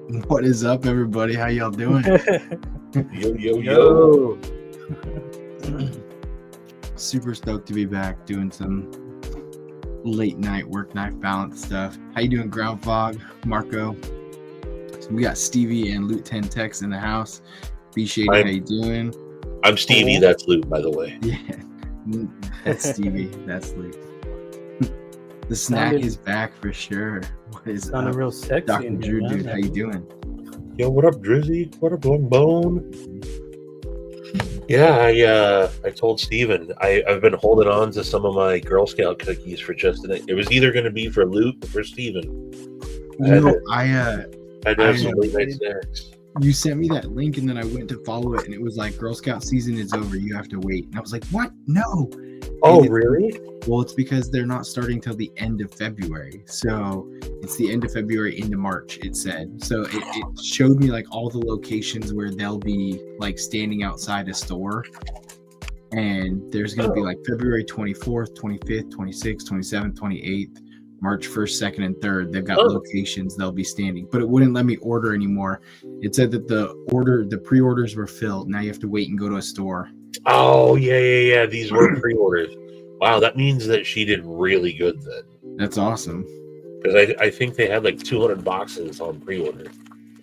What is up, everybody? How y'all doing? Yo. Super stoked to be back doing some late night work-life balance stuff. How you doing, Ground Fog, Marco? So we got Stevie and Loot 10 Tex in the house. Appreciate it. How you doing? I'm Stevie. That's Loot, by the way. Yeah, that's Stevie. That's Loot. The snack is back for sure. What is up? Real sexy. Dr. Drew, dude, how you doing? Yo, what up, Drizzy? What up, Long Bone? Yeah, I told Steven I've been holding on to some of my Girl Scout cookies for just a night. It was either going to be for Luke or for Steven. I had to have some late night snacks. You sent me that link and then I went to follow it and it was like, Girl Scout season is over. You have to wait. And I was like, what? No. Oh, really? Well, it's because they're not starting till the end of February. So it's the end of February into March, it said. So it showed me like all the locations where they'll be like standing outside a store. And there's going to be like February 24th, 25th, 26th, 27th, 28th, March 1st, 2nd, and 3rd. They've got locations they'll be standing. But it wouldn't let me order anymore. It said that the pre-orders were filled. Now you have to wait and go to a store. Oh, yeah. These were pre-orders. Wow, that means that she did really good then. That's awesome. Because I think they had like 200 boxes on pre-order.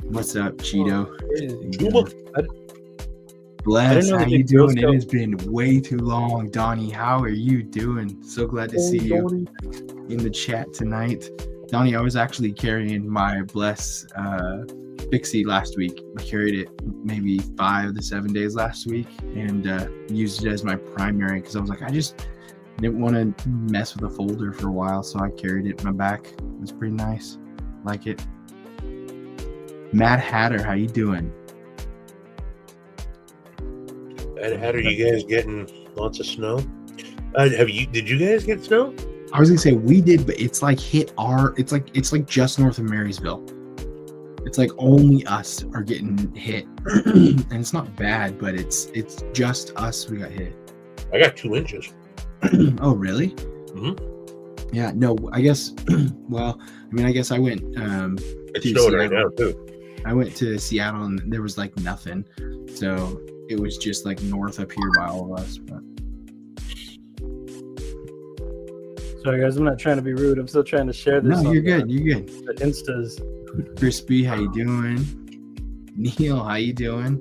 What's up, Cheeto? Oh, Bless, how you doing? It has been way too long. Donnie, how are you doing? So glad to see you in the chat tonight. Donnie, I was actually carrying my Bless Pixie last week. I carried it maybe 5 to 7 days last week and used it as my primary because I was like, I just didn't want to mess with a folder for a while, so I carried it in my back. It was pretty nice. Like it. Mad Hatter, how you doing? Mad Hatter, you guys getting lots of snow? Did you guys get snow? I was gonna say we did, but it's like it's like just north of Marysville. It's like only us are getting hit. And it's not bad, but it's just us who got hit. I got 2 inches. Oh, really? Mm-hmm. Yeah, no, I guess, well, I guess I went it's snowing right now, too. I went to Seattle and there was like nothing. So it was just like north up here by all of us. But. Sorry, guys, I'm not trying to be rude. I'm still trying to share this. No, you're good. You're good. The Instas. Crispy, how you doing? Neil, how you doing?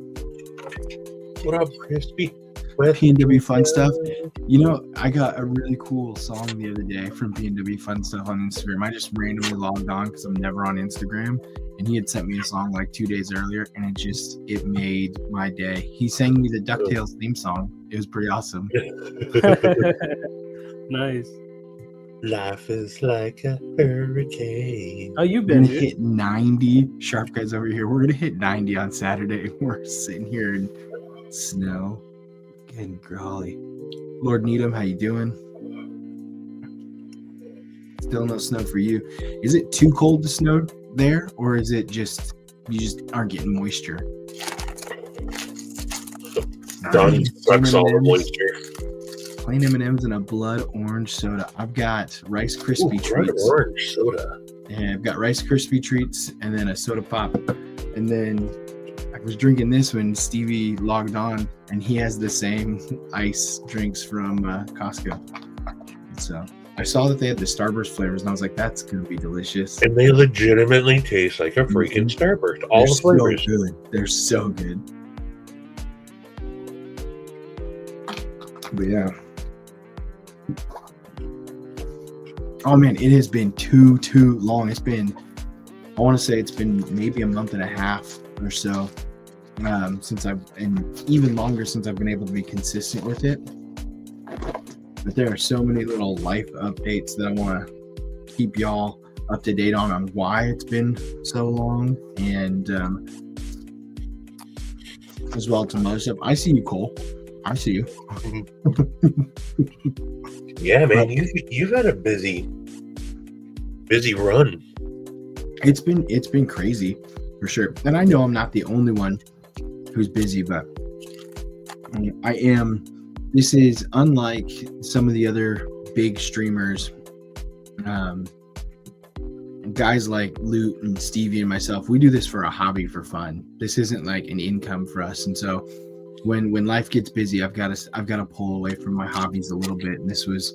What up, Crispy? PNW Fun Stuff. You know, I got a really cool song the other day from PNW Fun Stuff on Instagram. I just randomly logged on because I'm never on Instagram, and he had sent me a song like 2 days earlier, and it made my day. He sang me the DuckTales theme song. It was pretty awesome. Nice. Life is like a hurricane. Oh, you've We're been gonna hit 90. Sharp guys over here. We're gonna hit 90 on Saturday. We're sitting here in snow. Getting growly. Lord Needham, how you doing? Still no snow for you. Is it too cold to snow there, or is it just you just aren't getting moisture? Donnie sucks all the moisture. Plain M&M's and a blood orange soda. I've got Rice Krispie treats. Orange soda. And I've got Rice Krispie treats and then a soda pop. And then I was drinking this when Stevie logged on, and he has the same ice drinks from Costco. So I saw that they had the Starburst flavors, and I was like, that's going to be delicious. And they legitimately taste like a freaking Starburst. All the flavors. So good. They're so good. But yeah. Oh man, it has been too long. I want to say it's been maybe a month and a half or so since and even longer since I've been able to be consistent with it. But there are so many little life updates that I want to keep y'all up to date on why it's been so long, and as well as some other stuff. I see you, Cole. I see you. Yeah, man, you've had a busy run. It's been crazy for sure, and I know I'm not the only one who's busy, but I am. This is unlike some of the other big streamers, and guys like Lute and Stevie and myself, we do this for a hobby, for fun. This isn't like an income for us. And so when life gets busy, I've got to pull away from my hobbies a little bit. And this was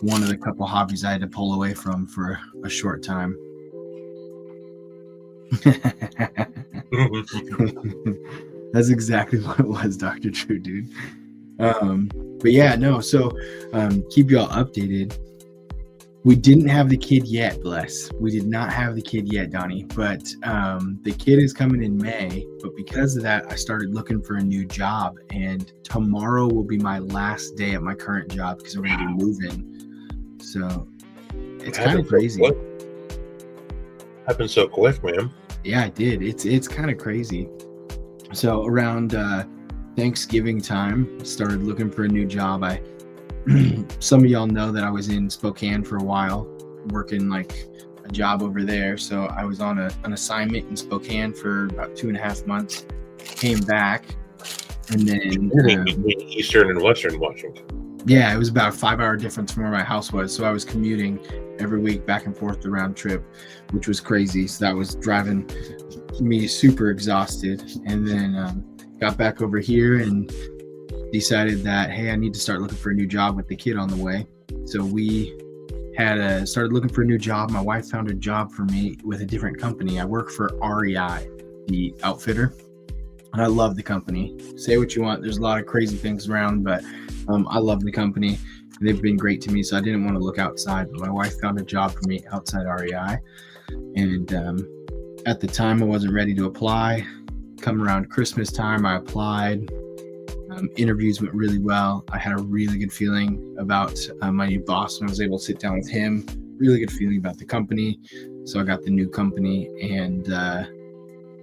one of the couple hobbies I had to pull away from for a short time. That's exactly what it was, Dr. True, dude. But yeah, no. So keep y'all updated. We didn't have the kid yet, bless. We did not have the kid yet, Donnie. But the kid is coming in May. But because of that, I started looking for a new job. And tomorrow will be my last day at my current job because we're going to be moving. So it's kind of crazy. Happened so quick, man. Yeah, it did. It's kind of crazy. So around Thanksgiving time, started looking for a new job. Some of y'all know that I was in Spokane for a while, working like a job over there. So I was on an assignment in Spokane for about 2.5 months. Came back, and then between Eastern and Western Washington. Yeah, it was about a 5-hour difference from where my house was. So I was commuting every week back and forth the round trip, which was crazy. So that was driving me super exhausted. And then got back over here and decided that, hey, I need to start looking for a new job with the kid on the way. So we had started looking for a new job. My wife found a job for me with a different company. I work for REI, the outfitter, and I love the company. Say what you want. There's a lot of crazy things around, but I love the company. They've been great to me, so I didn't want to look outside. But my wife found a job for me outside REI, and at the time I wasn't ready to apply. Come around Christmas time, I applied. Interviews went really well. I had a really good feeling about my new boss, and I was able to sit down with him. Really good feeling about the company. So I got the new company and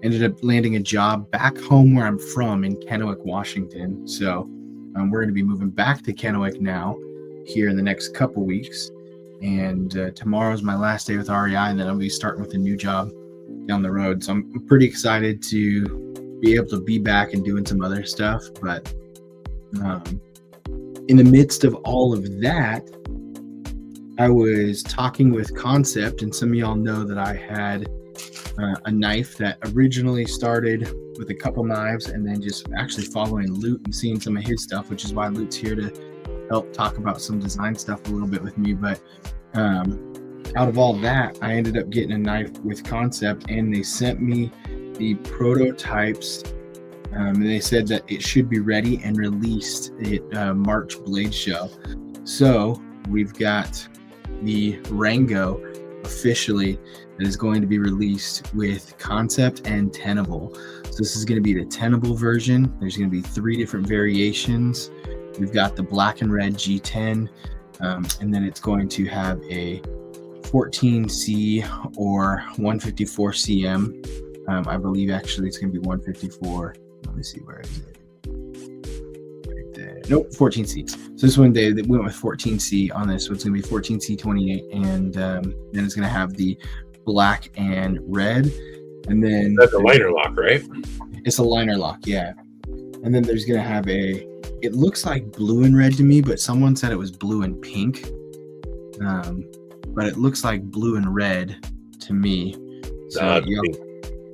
ended up landing a job back home where I'm from in Kennewick, Washington. So we're going to be moving back to Kennewick now here in the next couple weeks. And tomorrow's my last day with REI, and then I'll be starting with a new job down the road. So I'm pretty excited to be able to be back and doing some other stuff. But in the midst of all of that, I was talking with Concept, and some of y'all know that I had a knife that originally started with a couple knives and then just actually following Lute and seeing some of his stuff, which is why Lute's here to help talk about some design stuff a little bit with me. But out of all that, I ended up getting a knife with Concept, and they sent me the prototypes. And they said that it should be ready and released at March Blade Show. So we've got the Rango officially that is going to be released with Concept and Tenable. So this is going to be the Tenable version. There's going to be 3 different variations. We've got the black and red G10, and then it's going to have a 14C or 154 CM. I believe actually it's going to be 154. Let me see, where is it? Right there. Nope, 14C. So this one they went with 14C on this. So it's going to be 14C28, and then it's going to have the black and red. And then that's a liner lock, right? It's a liner lock, yeah. And then there's going to have it looks like blue and red to me, but someone said it was blue and pink. But it looks like blue and red to me. So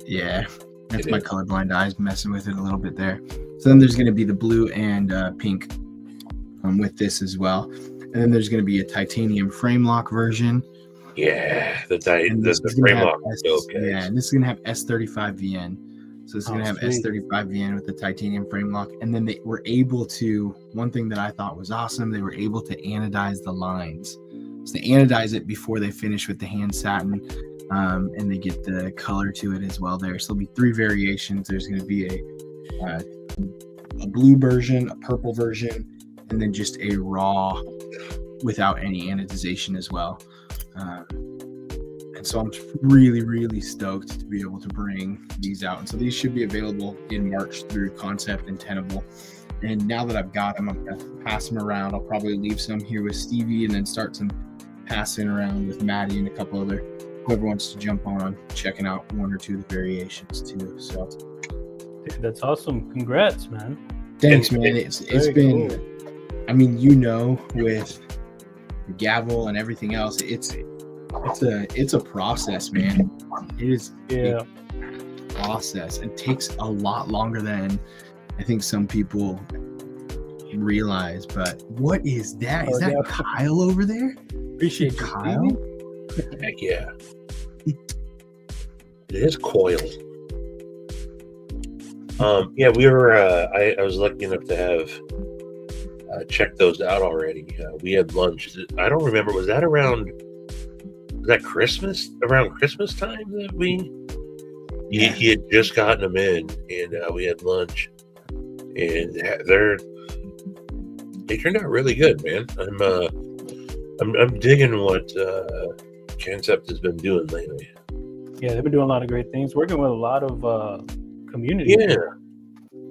yeah. That's my colorblind eyes messing with it a little bit there. So then there's going to be the blue and pink with this as well. And then there's going to be a titanium frame lock version. Yeah, the frame lock. Yeah, and this is going to have S35VN. So this is going to have S35VN with the titanium frame lock. And then they were able to, one thing that I thought was awesome, they were able to anodize the lines. So they anodize it before they finish with the hand satin. And they get the color to it as well there. So there'll be 3 variations. There's going to be a blue version, a purple version, and then just a raw without any anodization as well. And so I'm really, really stoked to be able to bring these out. And so these should be available in March through Concept and Tenable. And now that I've got them, I'm going to pass them around. I'll probably leave some here with Stevie and then start some passing around with Maddie and a couple other whoever wants to jump on checking out 1 or 2 of the variations too. So dude, that's awesome. Congrats, man. Thanks, man. It's been cool. I mean, with the gavel and everything else, it's a process, man. It is Yeah. a process. It takes a lot longer than I think some people realize. But what is that? Is that Kyle over there? Appreciate you, Kyle. Heck yeah. It is Coil. Yeah, we were. I was lucky enough to have checked those out already. We had lunch. I don't remember. Was that around? Was that Christmas? Around Christmas time that we? Yeah. He had just gotten them in, and we had lunch, and they turned out really good, man. I'm digging what Concept has been doing lately. Yeah, they've been doing a lot of great things. Working with a lot of community.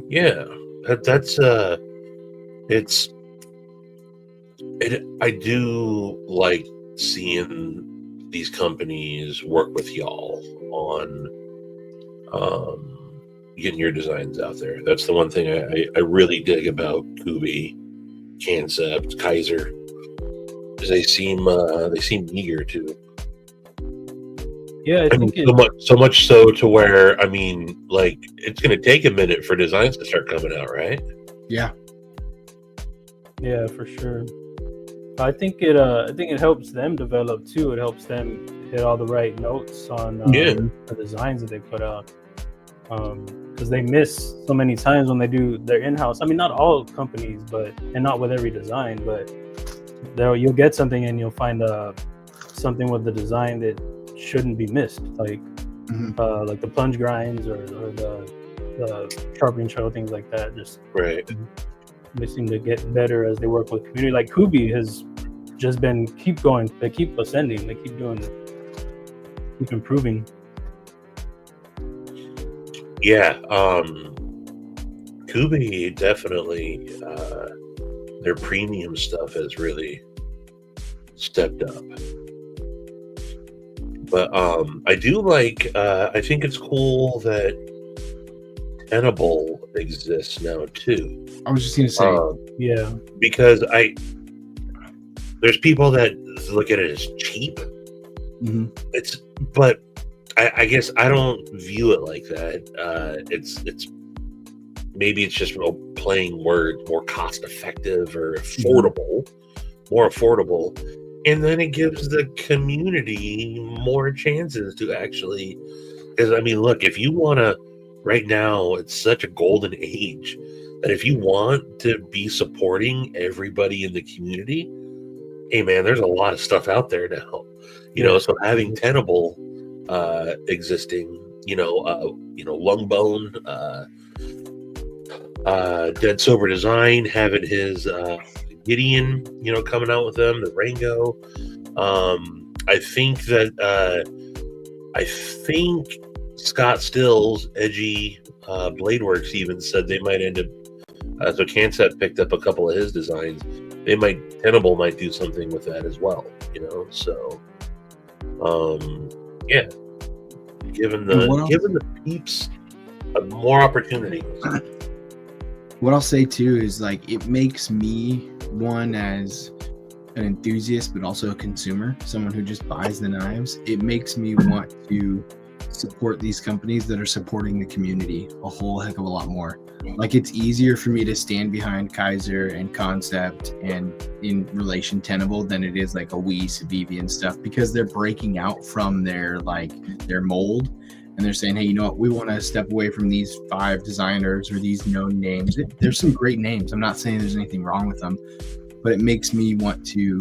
Yeah. That's I do like seeing these companies work with y'all on getting your designs out there. That's the one thing I really dig about Kubi, Concept, Kaiser. They seem eager to. Yeah, I think so much so to where, I mean, like, it's going to take a minute for designs to start coming out, right? Yeah. Yeah, for sure. I think it helps them develop too. It helps them hit all the right notes on the designs that they put out. Because they miss so many times when they do their in-house. I mean, not all companies, and not with every design, but you'll get something and you'll find something with the design that shouldn't be missed, like the plunge grinds or the sharpening shuttle, things like that. Just right. They seem to get better as they work with community. Like Kubi has just been keep going. They keep ascending. They keep improving. Yeah, Kubi definitely. Their premium stuff has really stepped up. But I do like. I think it's cool that Tenable exists now too. I was just gonna say, yeah, because there's people that look at it as cheap. But I guess I don't view it like that. It's maybe it's just playing words, more cost effective or affordable, more affordable. And then it gives the community more chances to actually, because I mean, look, if you want to, right now, it's such a golden age that if you want to be supporting everybody in the community, hey man, there's a lot of stuff out there now, you know. So having Tenable existing, Lungbone, Dead Sober Design having his Gideon, coming out with them, the Rango. I think Scott Stills, Edgy Bladeworks even said they might end up. So Concept picked up a couple of his designs. Tenable might do something with that as well, So, yeah, giving the peeps more opportunities. What I'll say too is, like, it makes me, one, as an enthusiast but also a consumer, someone who just buys the knives, it makes me want to support these companies that are supporting the community a whole heck of a lot more. Like, it's easier for me to stand behind Kaiser and Concept and in relation Tenable than it is like a Civivi and stuff, because they're breaking out from their mold. And they're saying, hey, you know what? We want to step away from these 5 designers or these known names. There's some great names. I'm not saying there's anything wrong with them, but it makes me want to,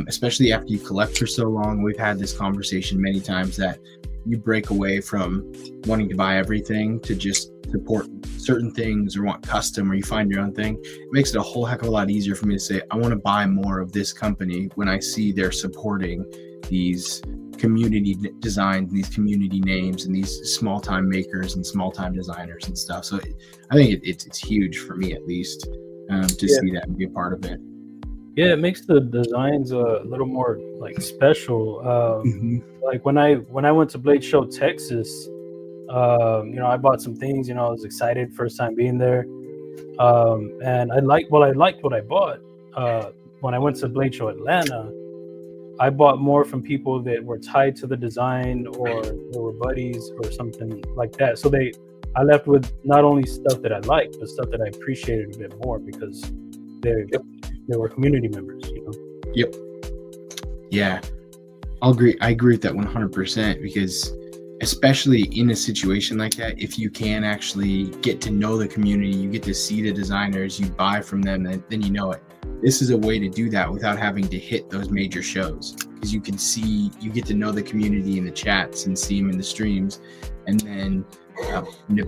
especially after you collect for so long. We've had this conversation many times that you break away from wanting to buy everything to just support certain things or want custom, or you find your own thing. It makes it a whole heck of a lot easier for me to say, I want to buy more of this company when I see they're supporting these community designs, these community names, and these small time makers and small time designers and stuff. So I think it's huge for me, at least, to see that and be a part of it. Yeah, it makes the designs a little more like special. Like when I went to Blade Show Texas, I bought some things. I was excited first time being there, and I liked what I bought. When I went to Blade Show Atlanta, I bought more from people that were tied to the design or they were buddies or something like that. So I left with not only stuff that I liked, but stuff that I appreciated a bit more because they were community members, you know? Yep. Yeah. I agree with that 100% because especially in a situation like that, if you can actually get to know the community, you get to see the designers, you buy from them, then you know it. This is a way to do that without having to hit those major shows because you get to know the community in the chats and see them in the streams and then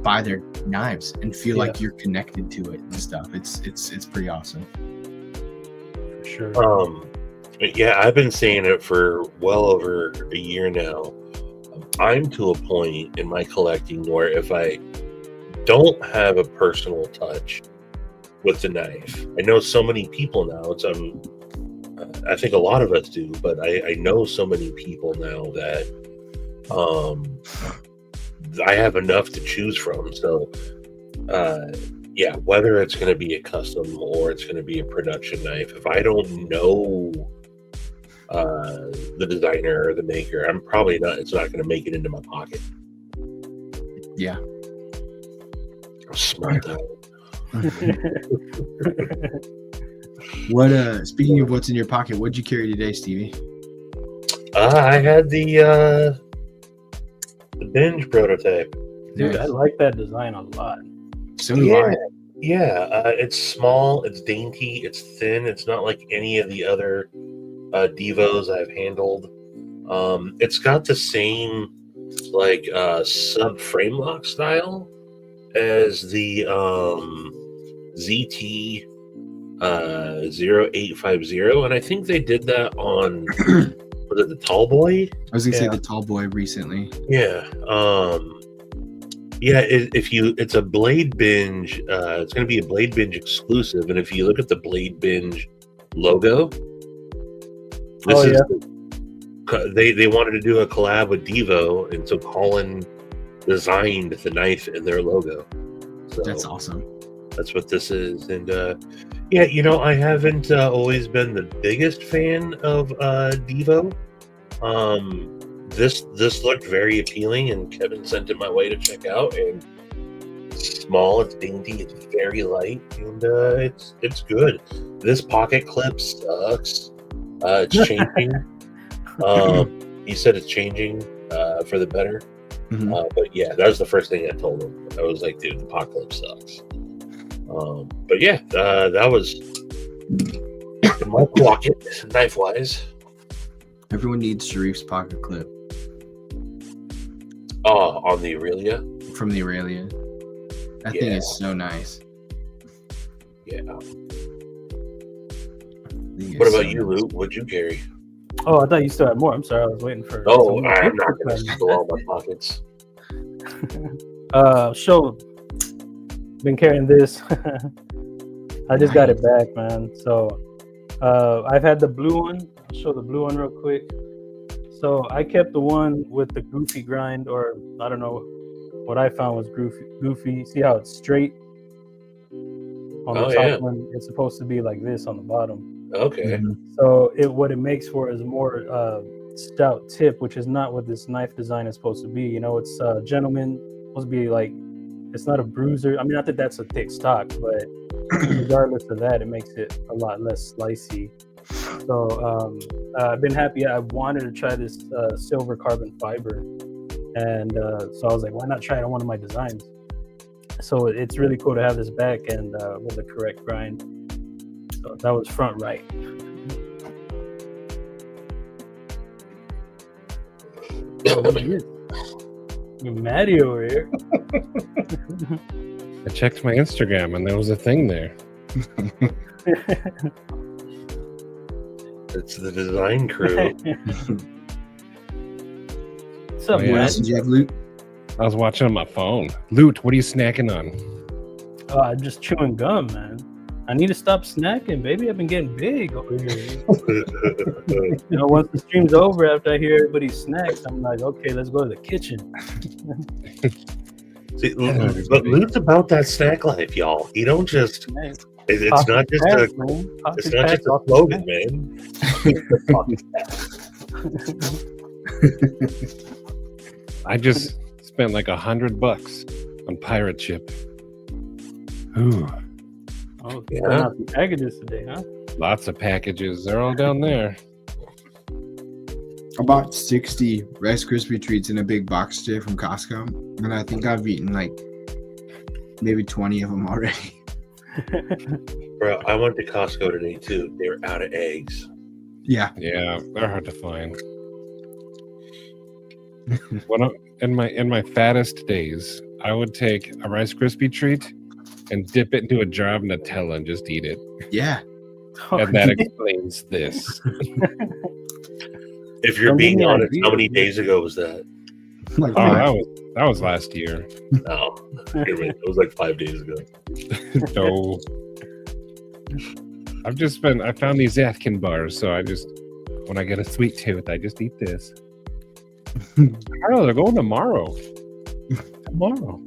buy their knives and feel like you're connected to it and stuff. It's pretty awesome. For sure. Yeah, I've been saying it for well over a year now. I'm to a point in my collecting where if I don't have a personal touch with the knife, I know so many people now. I think a lot of us do, but I know so many people now that I have enough to choose from. So, yeah, whether it's going to be a custom or it's going to be a production knife, if I don't know the designer or the maker, I'm probably not. It's not going to make it into my pocket. Yeah. Smart. Speaking of what's in your pocket, what'd you carry today, Stevie? I had the Binge prototype. Dude, nice. I like that design a lot. So do I. Yeah, it's small, it's dainty, it's thin. It's not like any of the other Devos I've handled. It's got the same sub frame lock style as the ZT 0850, and I think they did that on was it the Tall Boy? I was gonna say the Tall Boy recently. Yeah. It's a Blade Binge. It's going to be a Blade Binge exclusive, and if you look at the Blade Binge logo, they wanted to do a collab with Devo, and so Colin designed the knife in their logo. So that's awesome. That's what this is, and I haven't always been the biggest fan of Devo. This looked very appealing, and Kevin sent it my way to check out. And it's small, it's dainty, it's very light, and it's good. This pocket clip sucks. It's changing. He said it's changing for the better. Mm-hmm. But yeah, that was the first thing I told him. I was like, dude, the pocket clip sucks. But yeah, that was my pocket knife wise. Everyone needs Sharif's pocket clip. Oh, on the Aurelia? From the Aurelia. That thing is so nice. Yeah. What about you, Luke? What'd you carry? Oh, I thought you still had more. I'm sorry, I was waiting for. Oh, I'm not going to steal all my pockets. Been carrying this. I just got it back, man. So, I've had the blue one. I'll show the blue one real quick. So I kept the one with the goofy grind, or I don't know what I found was goofy. See how it's straight on the top one? It's supposed to be like this on the bottom. Okay. Mm-hmm. So what it makes for is a more stout tip, which is not what this knife design is supposed to be. You know, it's gentleman supposed to be like, it's not a bruiser. I mean, not that that's a thick stock, but regardless of that, it makes it a lot less slicey. So I've been happy. I wanted to try this silver carbon fiber, and so I was like, why not try it on one of my designs? So it's really cool to have this back and with the correct grind. So that was front right. You're Maddie over here. I checked my Instagram and there was a thing there. It's the design crew. What's up, What else did you have, Loot? I was watching on my phone. Loot, what are you snacking on? I'm just chewing gum, man. I need to stop snacking, baby. I've been getting big over here. Once the stream's over, after I hear everybody's snacks, I'm like, okay, let's go to the kitchen. See, but Loot's about that snack life, y'all. You don't just. It's not just a slogan, man. I just spent like $100 on pirate ship. Ooh, Oh, Yeah. yeah. Out some packages today, huh? lots of packages. They're all down there. I bought 60 Rice Krispie treats in a big box today from Costco, and I think I've eaten like maybe 20 of them already. Bro, I went to Costco today too. They were out of eggs. Yeah. Yeah, they're hard to find. In my fattest days, I would take a Rice Krispie treat and dip it into a jar of Nutella and just eat it. Yeah. And that explains this. If you're Don't being give me honest, how ideas, many man. days ago was that? Like, Oh, that was last year. No, it was like 5 days ago. No. I found these Atkin bars, so when I get a sweet tooth, I just eat this. Oh, they're going tomorrow. Tomorrow.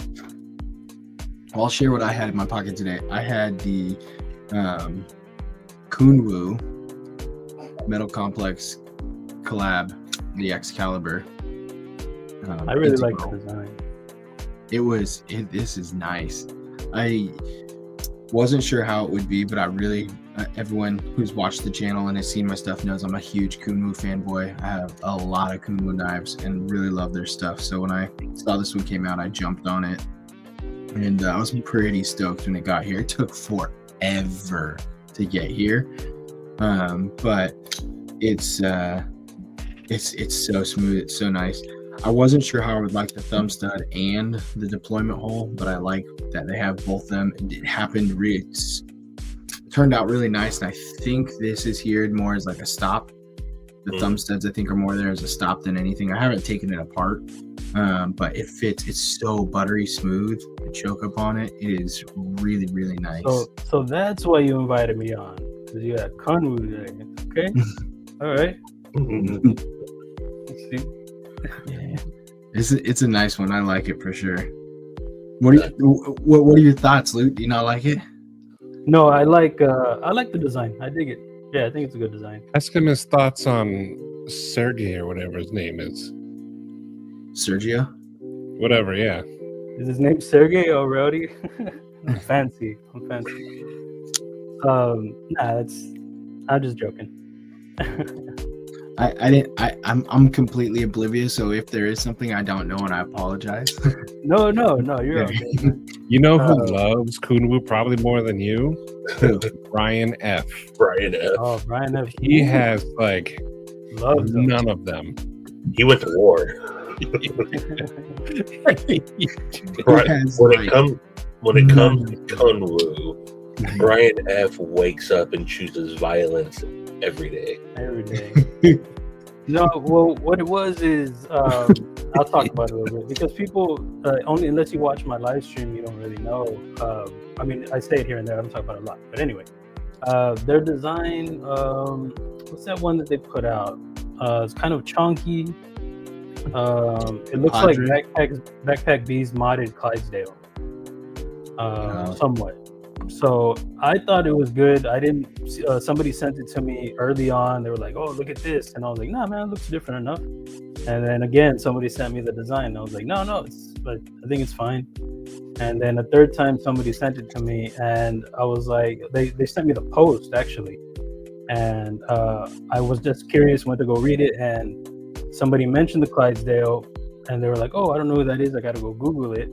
I'll share what I had in my pocket today. I had the Kunwu Metal Complex collab, the Excalibur. I really like Integral. the design. This is nice. I wasn't sure how it would be, but I really, everyone who's watched the channel and has seen my stuff knows I'm a huge Kunwu fanboy. I have a lot of Kunwu knives and really love their stuff. So when I saw this one came out, I jumped on it, and I was pretty stoked when it got here. It took forever to get here, but it's so smooth. It's so nice. I wasn't sure how I would like the thumb stud and the deployment hole, but I like that they have both of them. It turned out really nice, and I think this is here more as like a stop. The thumb studs, I think, are more there as a stop than anything. I haven't taken it apart, but it fits. It's so buttery smooth. The choke up on it is really, really nice. So that's why you invited me on, because you had Kunwu today. Okay, all right. Let's see. Yeah. It's a nice one. I like it for sure. What are your thoughts, Luke? Do you not like it? No, I like the design. I dig it. Yeah, I think it's a good design. Ask him his thoughts on Sergey or whatever his name is. Sergio? Whatever, yeah. Is his name Sergey already? I'm fancy. I'm just joking. I'm completely oblivious, so if there is something I don't know, and I apologize. No, you're okay. You know who loves Kunwu probably more than you? Brian F. Brian F. Oh, Brian F. He has like Loves them. none of them. He went to war. When it comes to Kunwu, Brian F. wakes up and chooses violence every day. Every day. No, well, what it was is, I'll talk about it a little bit, because people, only unless you watch my live stream, you don't really know. I mean, I say it here and there, I don't talk about it a lot. But anyway, their design, what's that one that they put out? It's kind of chunky. It looks Padre. like Backpack B's modded Clydesdale. Somewhat. So I thought it was good. I didn't. Somebody sent it to me early on. They were like, "Oh, look at this," and I was like, "Nah, man, it looks different enough." And then again, somebody sent me the design. And I was like, "No, I think it's fine." And then a third time, somebody sent it to me, and I was like, they sent me the post actually, and I was just curious, went to go read it, and somebody mentioned the Clydesdale, and they were like, "Oh, I don't know who that is. I got to go Google it,"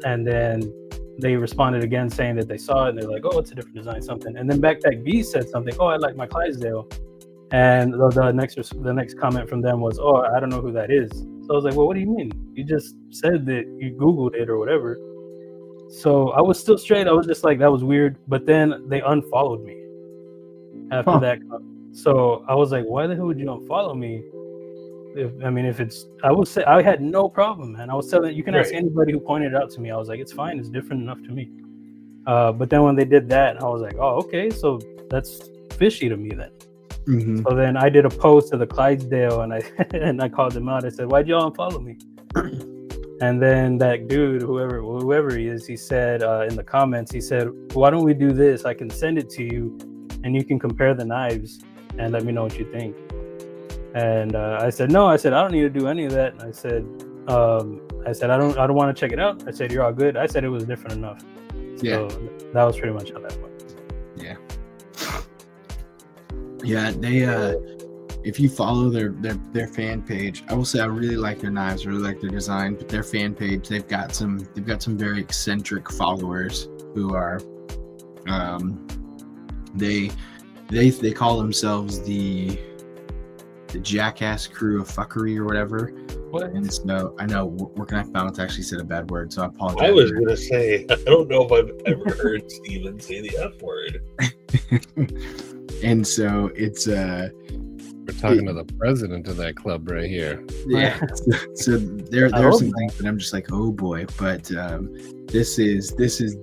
and then they responded again saying that they saw it, and they're like, "Oh, it's a different design, something." And then Backpack B said something, "Oh, I like my Clydesdale," and the next comment from them was, "Oh, I don't know who that is." So I was like, "Well, what do you mean? You just said that you Googled it or whatever." So I was still straight. I was just like, that was weird. But then they unfollowed me after that. So I was like, why the hell would you unfollow me? I would say I had no problem, man. I was telling you can ask anybody who pointed it out to me. I was like, it's fine, it's different enough to me. But then when they did that, I was like, oh, okay, so that's fishy to me then. Mm-hmm. So then I did a post to the Clydesdale, and I called them out. I said, why'd y'all unfollow me? And then that dude, whoever he is, he said in the comments, he said, why don't we do this? I can send it to you, and you can compare the knives and let me know what you think. And I said, no. I said, I don't need to do any of that. And I said, I don't want to check it out. I said, you're all good. I said it was different enough. So that was pretty much how that went. Yeah. Yeah, they if you follow their fan page, I will say I really like their knives, really like their design, but their fan page, they've got some very eccentric followers who are they call themselves the jackass crew of fuckery or whatever. What? And so I know Working Knife Balance actually said a bad word, so I apologize. I was gonna say I don't know if I've ever heard Steven say the F word. And so it's we're talking to the president of that club right here. Yeah. So there are some things that I'm just like, oh boy, but this is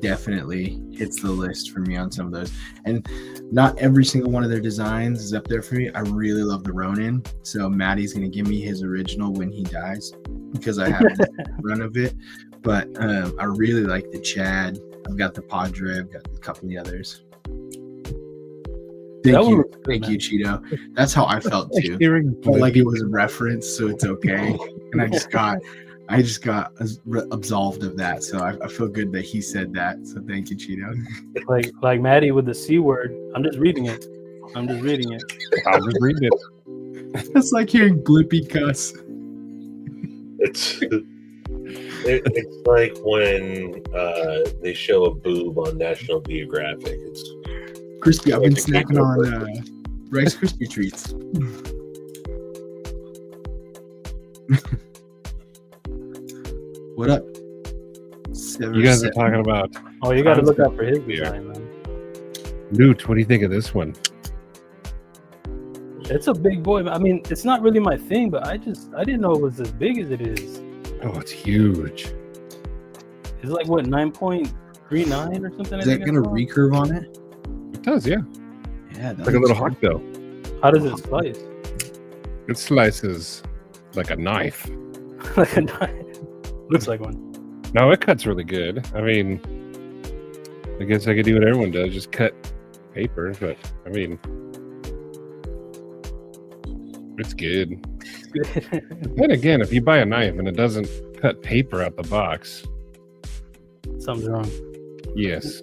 definitely hits the list for me on some of those. And not every single one of their designs is up there for me. I really love the Ronin. So Maddie's gonna give me his original when he dies because I have the run of it. But I really like the Chad. I've got the Padre. I've got a couple of the others. Thank you, Cheeto. That's how I felt too. Felt like it was a reference, so it's okay. And I just got absolved of that, so I feel good that he said that. So thank you, Cheeto. Like Maddie with the C word. I'm just reading it. I'll just read it. It's like hearing Blippy cuss. It's like when they show a boob on National Geographic. It's crispy. I've been snacking on Rice Krispie treats. What up? You guys are talking about. Oh, you got to look out for his design, man. Newt, what do you think of this one? It's a big boy. I mean, it's not really my thing, but I didn't know it was as big as it is. Oh, it's huge. It's like what, 9.39 or something? Is that got a recurve on it? It does, yeah. Yeah, like a little hawk bill. How does it slice? It slices like a knife. Like a knife. Looks like one. No, it cuts really good. I mean, I guess I could do what everyone does, just cut paper, but I mean, it's good. Then again, if you buy a knife and it doesn't cut paper out the box, something's wrong. Yes.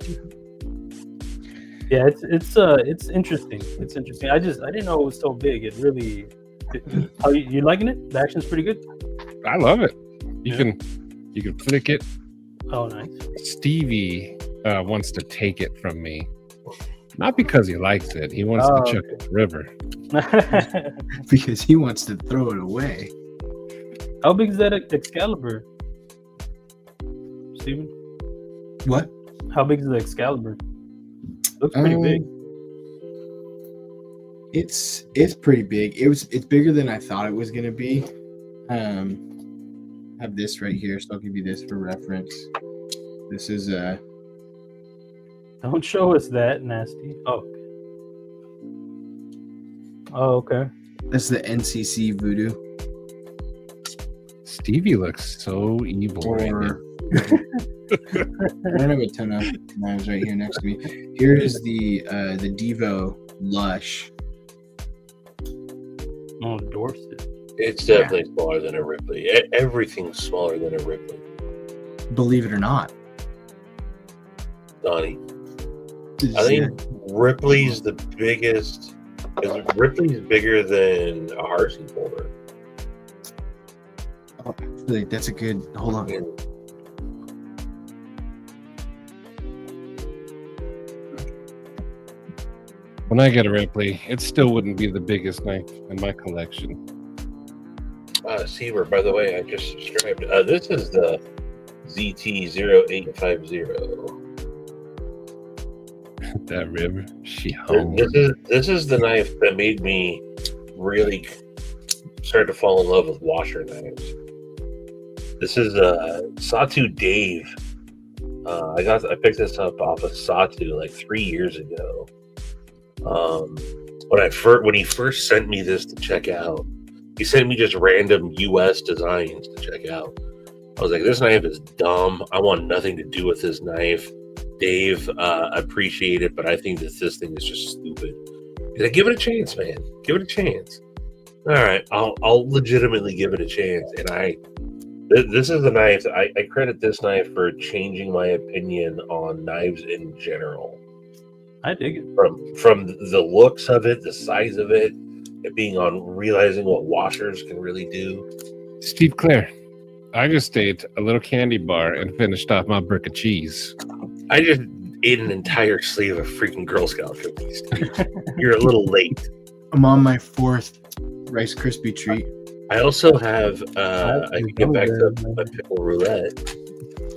Yeah, it's interesting. It's interesting. I didn't know it was so big. It really. Are you liking it? The action's pretty good. I love it. You can flick it. Oh, nice. Stevie wants to take it from me, not because he likes it. He wants to chuck it in the river. Because he wants to throw it away. How big is that Excalibur, Steven? What? How big is the Excalibur? Looks pretty big. It's pretty big. It's bigger than I thought it was gonna be. Have this right here, so I'll give you this for reference. This is Don't show us that, nasty. Oh, okay. That's the NCC Voodoo. Stevie looks so evil right now. I don't have a ton of knives right here next to me. Here is the Devo Lush. Oh, Dorset. It's definitely smaller than a Ripley. Everything's smaller than a Ripley. Believe it or not. Donnie. I think Ripley's the biggest. Ripley's bigger than a Harsey folder. Oh, that's a good. Hold on. Yeah. When I get a Ripley, it still wouldn't be the biggest knife in my collection. Seaver, by the way, I just subscribed. This is the ZT0850. That river, this is the knife that made me really start to fall in love with washer knives. This is Sawtooth Dave. I picked this up off of Sawtooth like 3 years ago. When he first sent me this to check out, he sent me just random US designs to check out. I was like, this knife is dumb. I want nothing to do with this knife. Dave, appreciate it, but I think that this thing is just stupid. He's like, give it a chance, man. Give it a chance. All right, I'll legitimately give it a chance. And this is a knife. I credit this knife for changing my opinion on knives in general. I dig it. From the looks of it, the size of it, it being on realizing what washers can really do. Steve Claire, I just ate a little candy bar and finished off my brick of cheese. I just ate an entire sleeve of freaking Girl Scout cookies. Dude. You're a little late. I'm on my 4th Rice Krispie treat. I also have, I can get back to my pickle roulette.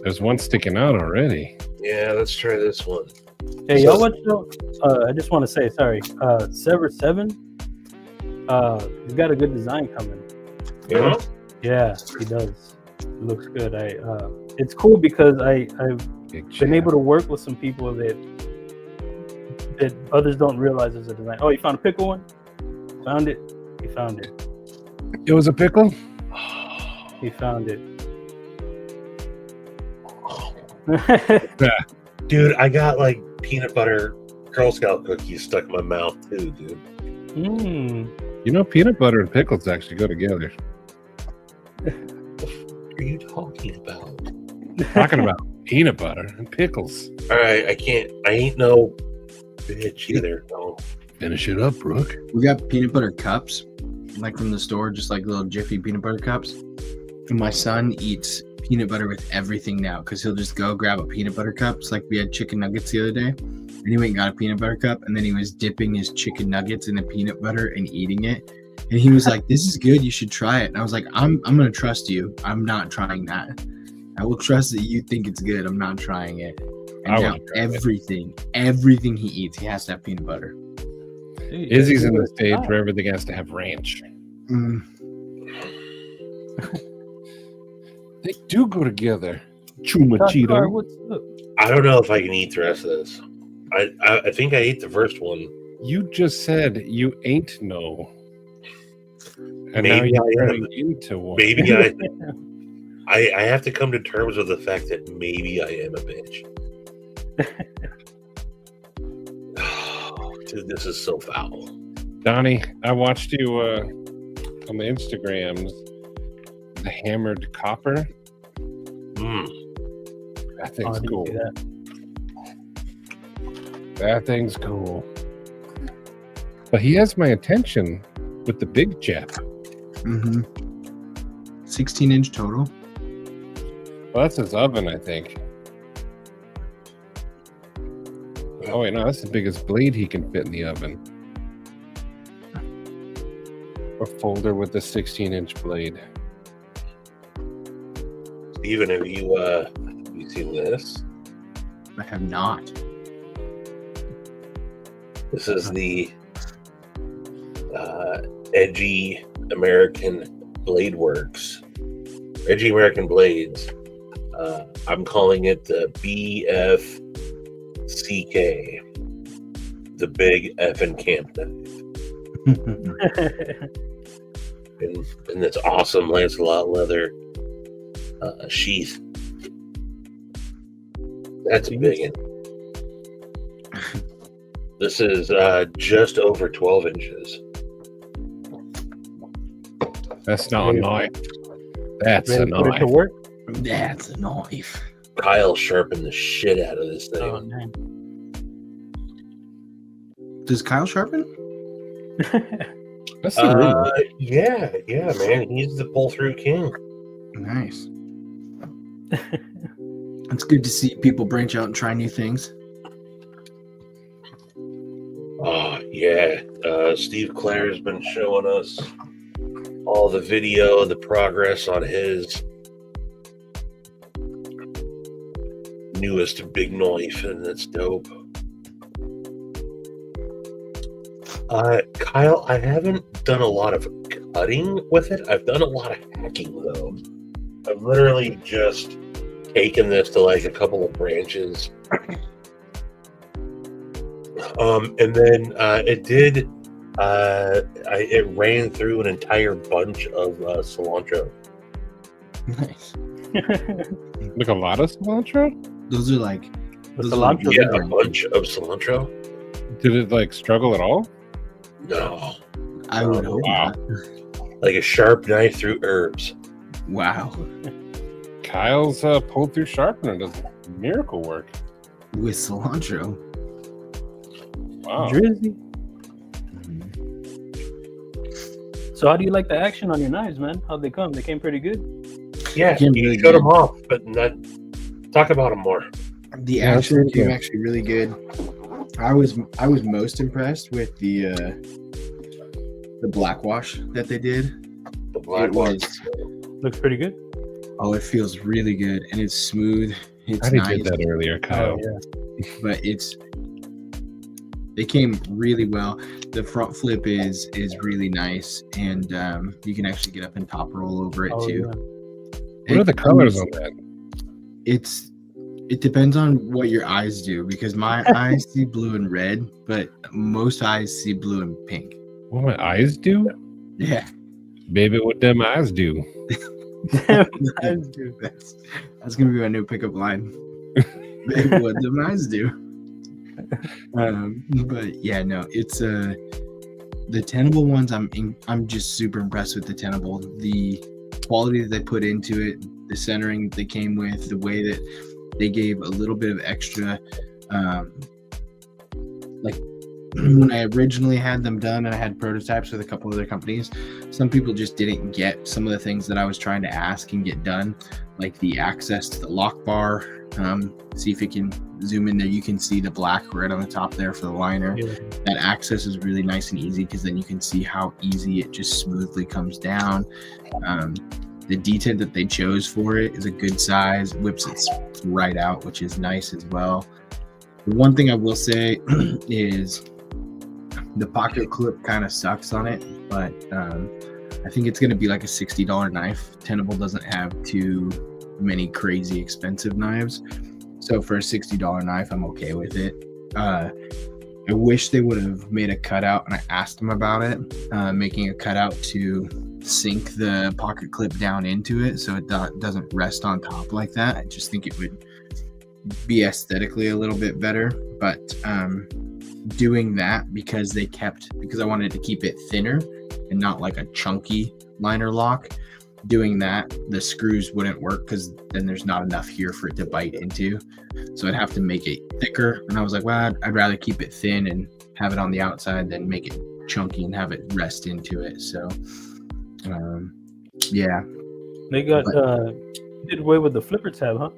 There's one sticking out already. Yeah, let's try this one. Hey, y'all watch I just want to say, sorry, Sever 7, he's got a good design coming. Yeah? Yeah, he does. It looks good. It's cool because I've been able to work with some people that others don't realize is a design. Oh, you found a pickle one? Found it? He found it. It was a pickle? He found it. Dude, I got like peanut butter Girl Scout cookies stuck in my mouth too, dude. You know, peanut butter and pickles actually go together. What are you talking about? Talking about peanut butter and pickles. All right, I ain't no bitch either. No. Finish it up, Brooke. We got peanut butter cups, like from the store, just like little Jiffy peanut butter cups. And my son eats peanut butter with everything now because he'll just go grab a peanut butter cup. It's like we had chicken nuggets the other day, and he went and got a peanut butter cup, and then he was dipping his chicken nuggets in the peanut butter and eating it. And he was like, "This is good. You should try it." And I was like, "I'm gonna trust you. I'm not trying that. I will trust that you think it's good. I'm not trying it." And now everything he eats, he has to have peanut butter. Dude, Izzy's in the stage where everything has to have ranch. They do go together. Chumachito. What's up? I don't know if I can eat the rest of this. I think I ate the first one. You just said you ain't no. And Maybe now I you're am. turning into one. Maybe I have to come to terms with the fact that maybe I am a bitch. Dude, this is so foul. Donnie, I watched you on the Instagrams. The hammered copper. That thing's cool. That thing's cool. But he has my attention with the big jet. 16-inch total. Well, that's his oven, I think. Oh wait, no, that's the biggest blade he can fit in the oven. A folder with a 16-inch blade. Steven, have you seen this? I have not. This is the Edgy American Blade Works. Edgy American Blades. I'm calling it the BFCK. The Big Effin' Camp Knife. in this awesome Lancelot leather sheath. That's a big one. This is just over 12 inches. That's not a knife. That's a Put it to knife. work? That's a knife. Kyle sharpened the shit out of this thing. Oh, man. Does Kyle sharpen? That's the rumor. Yeah, man. He's the pull-through king. Nice. It's good to see people branch out and try new things. Oh, yeah. Steve Claire has been showing us all the video, the progress on his newest big knife, and that's dope. Kyle, I haven't done a lot of cutting with it. I've done a lot of hacking, though. I've literally just taken this to like a couple of branches. And then it ran through an entire bunch of cilantro. Nice. Like a lot of cilantro? Those are like cilantro. Yeah, a bunch of cilantro. Did it like struggle at all? No. I would hope not. Like a sharp knife through herbs. Wow. Kyle's pulled through sharpener does miracle work. With cilantro. Wow. Drizzy. So how do you like the action on your knives, man? How'd they come? They came pretty good. Yeah, Came you really showed good. them off, but not talk about them more. The Yeah, action that's came really actually really good. I was most impressed with the black wash that they did. The black It one. was Looks pretty good. it feels really good and it's smooth. It's I did nice, that earlier, Kyle. yeah. but they came really well. The front flip is really nice, and you can actually get up and top roll over it Oh, too. yeah. What are the colors on that? It depends on what your eyes do, because my eyes see blue and red, but most eyes see blue and pink. What my eyes do? Yeah. Baby, what them eyes do? That's gonna be my new pickup line. Babe, what them eyes do. But yeah, no, it's the tenable ones. I'm just super impressed with the tenable. The quality that they put into it, the centering that they came with, the way that they gave a little bit of extra, like when I originally had them done and I had prototypes with a couple other companies, some people just didn't get some of the things that I was trying to ask and get done, like the access to the lock bar. See if you can zoom in there. You can see the black right on the top there for the liner. Yeah. That access is really nice and easy, because then you can see how easy it just smoothly comes down. The detent that they chose for it is a good size, whips it right out, which is nice as well. The one thing I will say is the pocket clip kind of sucks on it, but I think it's going to be like a $60 knife. Tenable doesn't have too many crazy expensive knives, so for a $60 knife, I'm okay with it. I wish they would have made a cutout, and I asked them about it, making a cutout to sink the pocket clip down into it so it doesn't rest on top like that. I just think it would be aesthetically a little bit better, but doing that because I wanted to keep it thinner and not like a chunky liner lock. Doing that, the screws wouldn't work because then there's not enough here for it to bite into, so I'd have to make it thicker, and I was like, well, I'd rather keep it thin and have it on the outside than make it chunky and have it rest into it. So yeah, They got did away with the flipper tab, huh?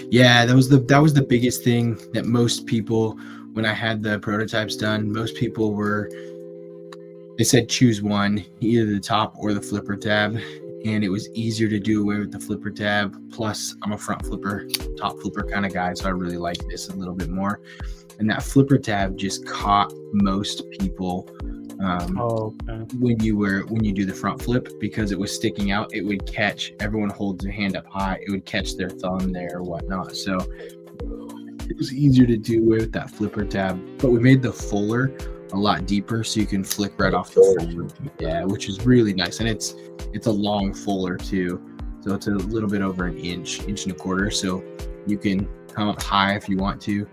yeah, that was the biggest thing that most people, when I had the prototypes done, most people they said choose one, either the top or the flipper tab, and it was easier to do away with the flipper tab. Plus, I'm a front flipper, top flipper kind of guy, so I really like this a little bit more. And that flipper tab just caught most people when you do the front flip, because it was sticking out. It would catch, everyone holds their hand up high, it would catch their thumb there or whatnot. So it was easier to do away with that flipper tab. But we made the fuller a lot deeper, so you can flick right off the fuller. Yeah, which is really nice. And it's a long fuller too, so it's a little bit over an inch and a quarter, so you can come up high if you want to,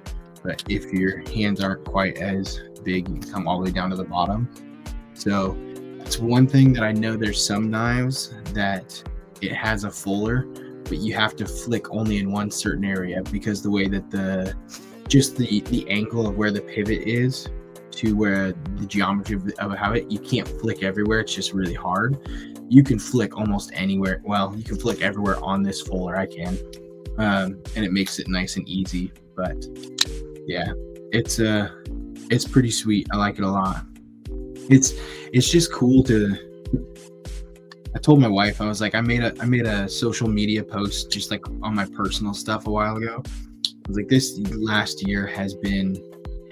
but if your hands aren't quite as big, you can come all the way down to the bottom. So it's one thing that I know, there's some knives that it has a fuller, but you have to flick only in one certain area, because the way that the angle of where the pivot is to where the geometry of how you can't flick everywhere. It's just really hard. You can flick almost anywhere. Well, you can flick everywhere on this fuller. I can, and it makes it nice and easy. But yeah, it's pretty sweet. I like it a lot. It's just cool to. I told my wife, I was like, I made a social media post just like on my personal stuff a while ago. I was like, this last year has been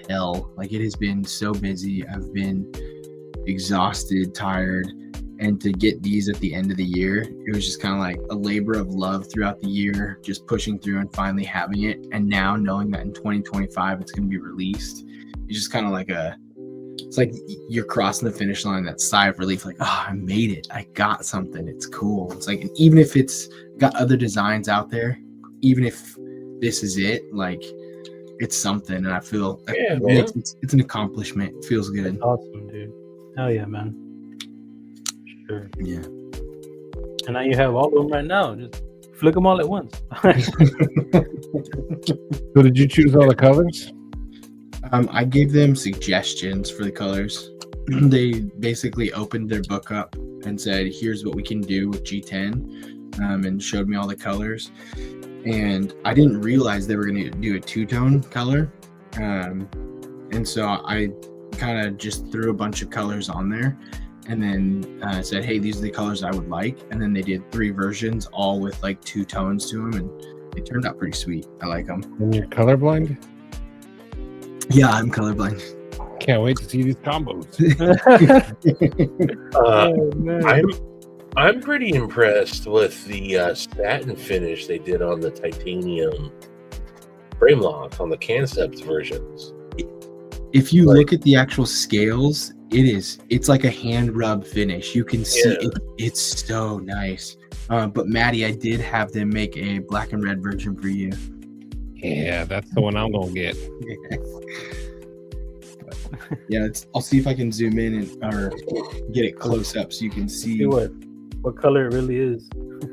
hell. Like, it has been so busy. I've been exhausted, tired, and to get these at the end of the year, it was just kind of like a labor of love throughout the year, just pushing through and finally having it. And now knowing that in 2025 it's going to be released, it's just kind of like it's like you're crossing the finish line, that sigh of relief, like, oh, I made it, I got something, it's cool. It's like, and even if it's got other designs out there, even if this is it, like, it's something. And I feel it's an accomplishment. It feels good. Awesome, dude. Hell yeah, man. Sure. Yeah. And now you have all of them right now. Just flick them all at once. So did you choose all the colors? I gave them suggestions for the colors. They basically opened their book up and said, here's what we can do with G10, and showed me all the colors. And I didn't realize they were going to do a two-tone color. And so I kind of just threw a bunch of colors on there and then said, hey, these are the colors I would like. And then they did 3 versions, all with like 2 tones to them. And they turned out pretty sweet. I like them. And you're colorblind? Yeah, I'm colorblind. Can't wait to see these combos. Oh, man. I'm pretty impressed with the satin finish they did on the titanium frame lock on the concept versions. If you look at the actual scales, it's like a hand rub finish. You can see it's so nice. But Maddie, I did have them make a black and red version for you. Yeah, that's the one I'm gonna get. Yeah, I'll see if I can zoom in or get it close up so you can see. See what color it really is.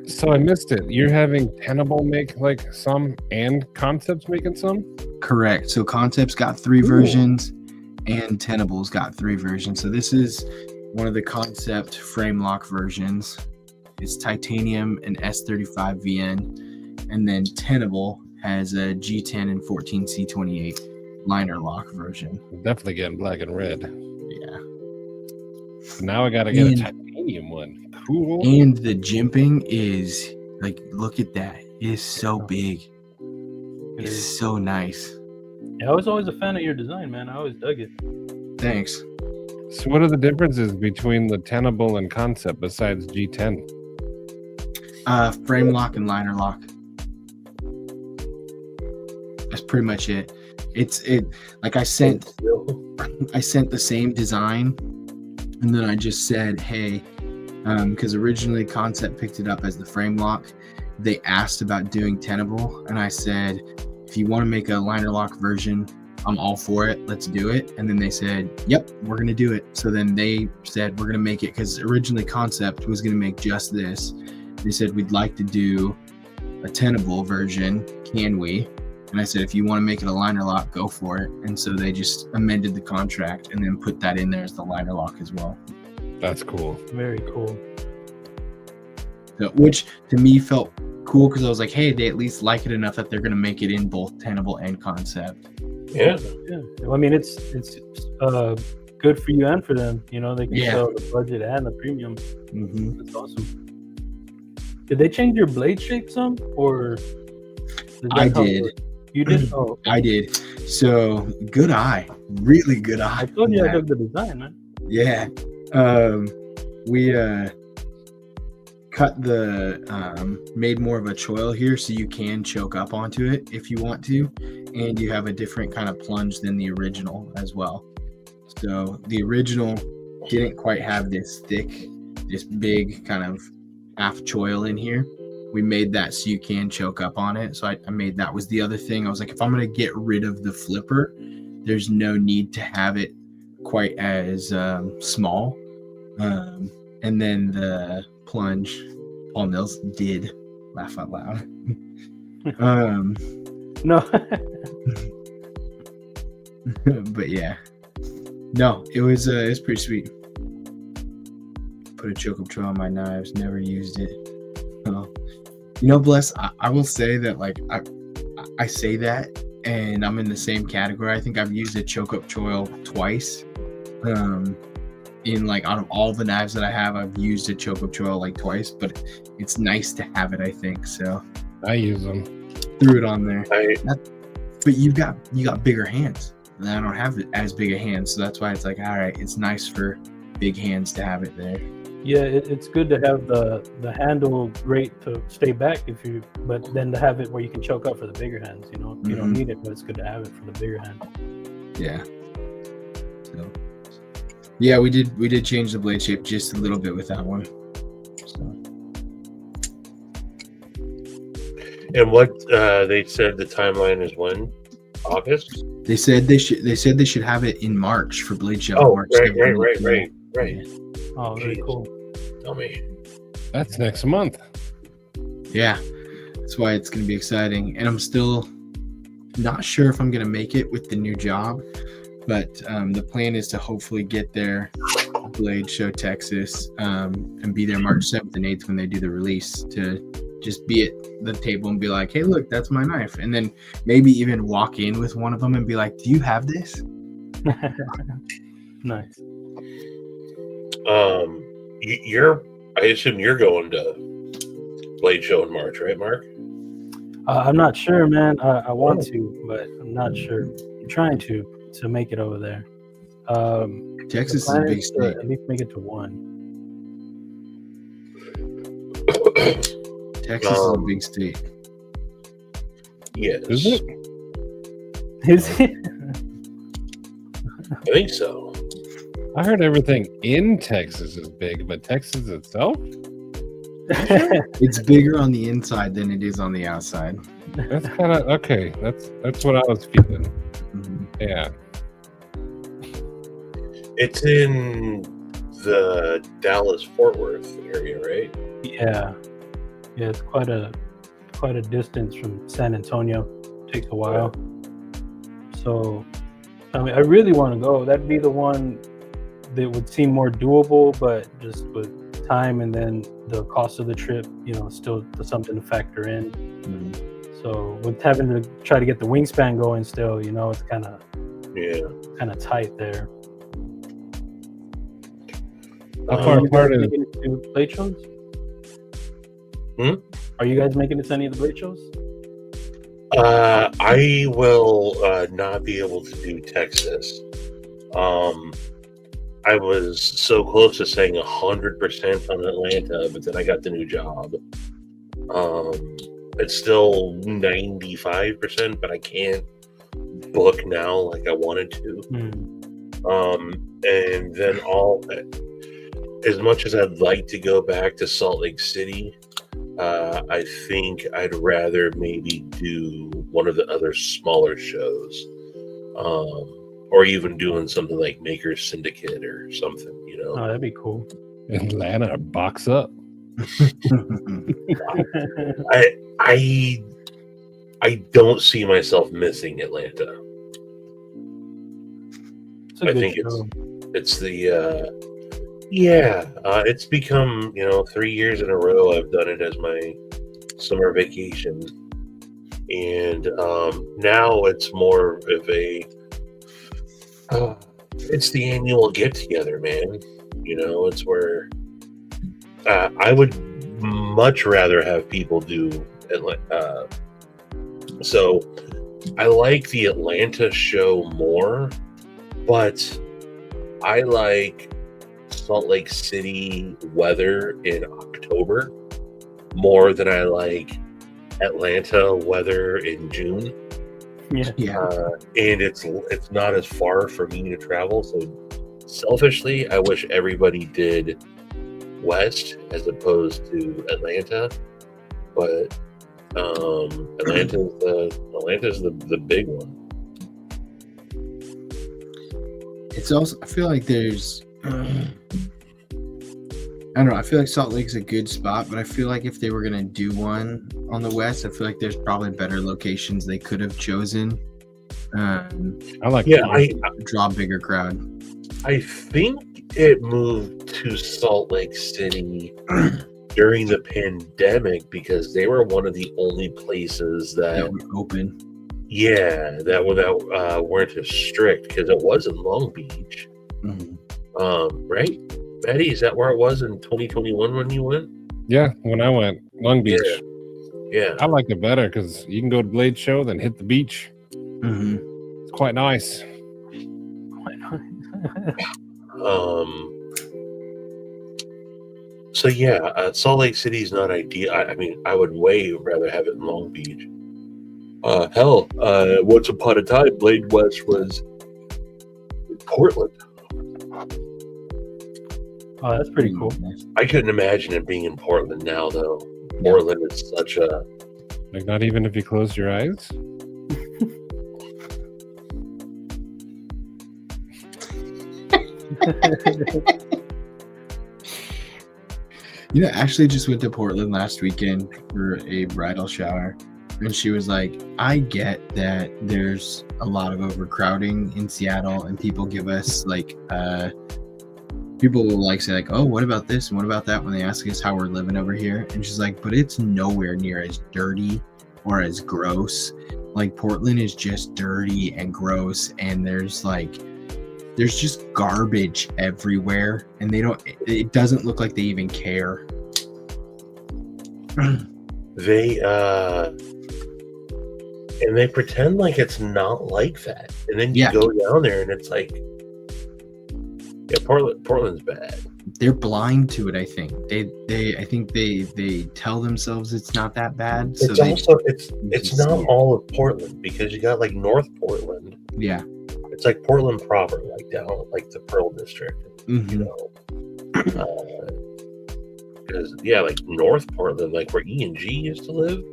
So I missed it. You're having Tenable make like some and Concepts making some? Correct. So Concepts got 3 versions and Tenable's got 3 versions. So this is one of the Concept frame lock versions. It's titanium and S35 VN. And then Tenable has a G10 and 14C28 liner lock version. Definitely getting black and red. Yeah. Now I gotta get a titanium one. Cool. And the jimping is like, look at that. It is so big. It is so nice. Yeah, I was always a fan of your design, man. I always dug it. Thanks. So what are the differences between the Tenable and Concept besides G10? Frame lock and liner lock. That's pretty much it. It like I sent the same design, and then I just said, hey, because originally Concept picked it up as the frame lock. They asked about doing Tenable, and I said, if you want to make a liner lock version, I'm all for it. Let's do it. And then they said, yep, we're going to do it. So then they said, we're going to make it, because originally Concept was going to make just this. They said, we'd like to do a Tenable version. Can we? And I said, if you want to make it a liner lock, go for it. And so they just amended the contract and then put that in there as the liner lock as well. That's cool. Very cool. So, which to me felt cool because I was like, hey, they at least like it enough that they're going to make it in both Tenable and Concept. Yeah. Well, I mean, it's good for you and for them. You know, they can sell the budget and the premium. Mm-hmm. That's awesome. Did they change your blade shape some, or? I did. You did? Oh, I did. So good eye, really good eye. I told you I dug the design, man. Yeah. We cut the made more of a choil here so you can choke up onto it if you want to, and you have a different kind of plunge than the original as well. So the original didn't quite have this big kind of half choil in here. We made that so you can choke up on it. So I made that was the other thing. I was like, if I'm going to get rid of the flipper, there's no need to have it quite as small. And then the plunge, Paul Mills did laugh out loud. No. But yeah. No, it was pretty sweet. Put a choke up trail on my knives, never used it. You know, Bless, I will say that, like, I say that, and I'm in the same category. I think I've used a choke up choil twice. In, like, out of all the knives that I have, I've used a choke up choil like twice, but it's nice to have it, I think. So I use them. Threw it on there. But you got bigger hands. And I don't have as big a hand, so that's why it's like, all right, it's nice for big hands to have it there. Yeah, it's good to have the handle great to stay back but then to have it where you can choke up for the bigger hands. You know, you don't need it, but it's good to have it for the bigger hand. Yeah. So, yeah, we did change the blade shape just a little bit with that one. So. And what they said the timeline is when? August? They said they should have it in March for Blade Show. Oh, March right. Right. Oh, very Jeez. cool. Tell me. That's next month. Yeah, that's why it's going to be exciting. And I'm still not sure if I'm going to make it with the new job, but the plan is to hopefully get there, Blade Show Texas, and be there March 7th and 8th when they do the release, to just be at the table and be like, hey, look, that's my knife. And then maybe even walk in with one of them and be like, do you have this? Nice. I assume you're going to Blade Show in March, right, Mark? I'm not sure, man. I want to, but I'm not sure. I'm trying to make it over there. Texas is the a plan big is to state. at least make it to one. Texas is a big state. Yes. Is it? Is it? I think so. I heard everything in Texas is big, but Texas itself? It's bigger on the inside than it is on the outside. That's kind of okay. That's what I was feeling. Mhm. Yeah. It's in the Dallas-Fort Worth area, right? Yeah. It's quite a distance from San Antonio. Takes a while. So, I mean, I really want to go. That'd be the one that would seem more doable, but just with time and then the cost of the trip, still something to factor in. Mhm. So with having to try to get the wingspan going still, it's kind of tight there. How far Are you apart guys is making it to Blade shows? Are you guys making it to any of the Blade shows? I will not be able to do Texas. I was so close to saying 100% on Atlanta, but then I got the new job. It's still 95%, but I can't book now like I wanted to. And then as much as I'd like to go back to Salt Lake City, I think I'd rather maybe do one of the other smaller shows, or even doing something like Maker's Syndicate or something, Oh, that'd be cool. Atlanta box up. I don't see myself missing Atlanta. It's a good think show. it's it's become 3 years in a row I've done it as my summer vacation, and now it's more of a it's the annual get together, man. It's where I would much rather have people do Atlanta. So I like the Atlanta show more, but I like Salt Lake City weather in October more than I like Atlanta weather in June. Yeah. And it's not as far for me to travel. So selfishly, I wish everybody did West as opposed to Atlanta. But Atlanta's the big one. It's also, I feel like there's, I don't know, I feel like Salt Lake's a good spot, but I feel like if they were going to do one on the West, I feel like there's probably better locations they could have chosen. I like draw a bigger crowd. I think it moved to Salt Lake City during the pandemic because they were one of the only places that were open. Yeah, that weren't as strict because it was in Long Beach. Mm-hmm. Right? Maddie, is that where it was in 2021 when you went? Yeah, when I went Long Beach. Yeah. I like it better because you can go to Blade Show, then hit the beach. Mm-hmm. It's quite nice. So yeah, Salt Lake City is not ideal. I mean, I would way rather have it in Long Beach. Once upon a time, Blade West was in Portland. Oh, that's pretty cool. I couldn't imagine it being in Portland now, though. Portland is such a... Like, not even if you close your eyes? You know, actually just went to Portland last weekend for a bridal shower. And she was like, I get that there's a lot of overcrowding in Seattle and people give us like, people will like say like, oh, what about this and what about that when they ask us how we're living over here. And she's like, but it's nowhere near as dirty or as gross. Like Portland is just dirty and gross. And there's just garbage everywhere. And it doesn't look like they even care. And they pretend like it's not like that, and then you go down there and it's like, yeah, Portland's bad. They're blind to it. I think they tell themselves it's not that bad. It's not all of Portland, because you got like North Portland. Yeah, it's like Portland proper, like down like the Pearl District. Mm-hmm. You know, because like North Portland, like where E&G used to live,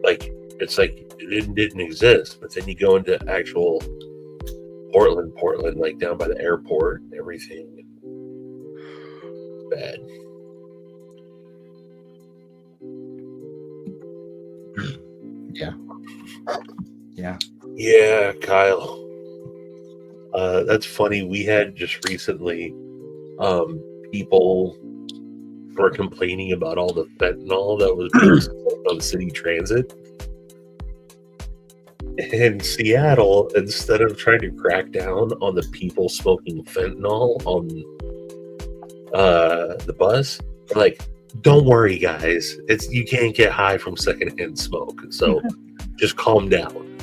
like. It's like it didn't exist, but then you go into actual Portland, like down by the airport and everything. Bad. Yeah, Kyle. That's funny. We had just recently people were complaining about all the fentanyl that was being sold on city transit. In Seattle, instead of trying to crack down on the people smoking fentanyl on the bus, they're like, don't worry, guys. You can't get high from secondhand smoke, so just calm down.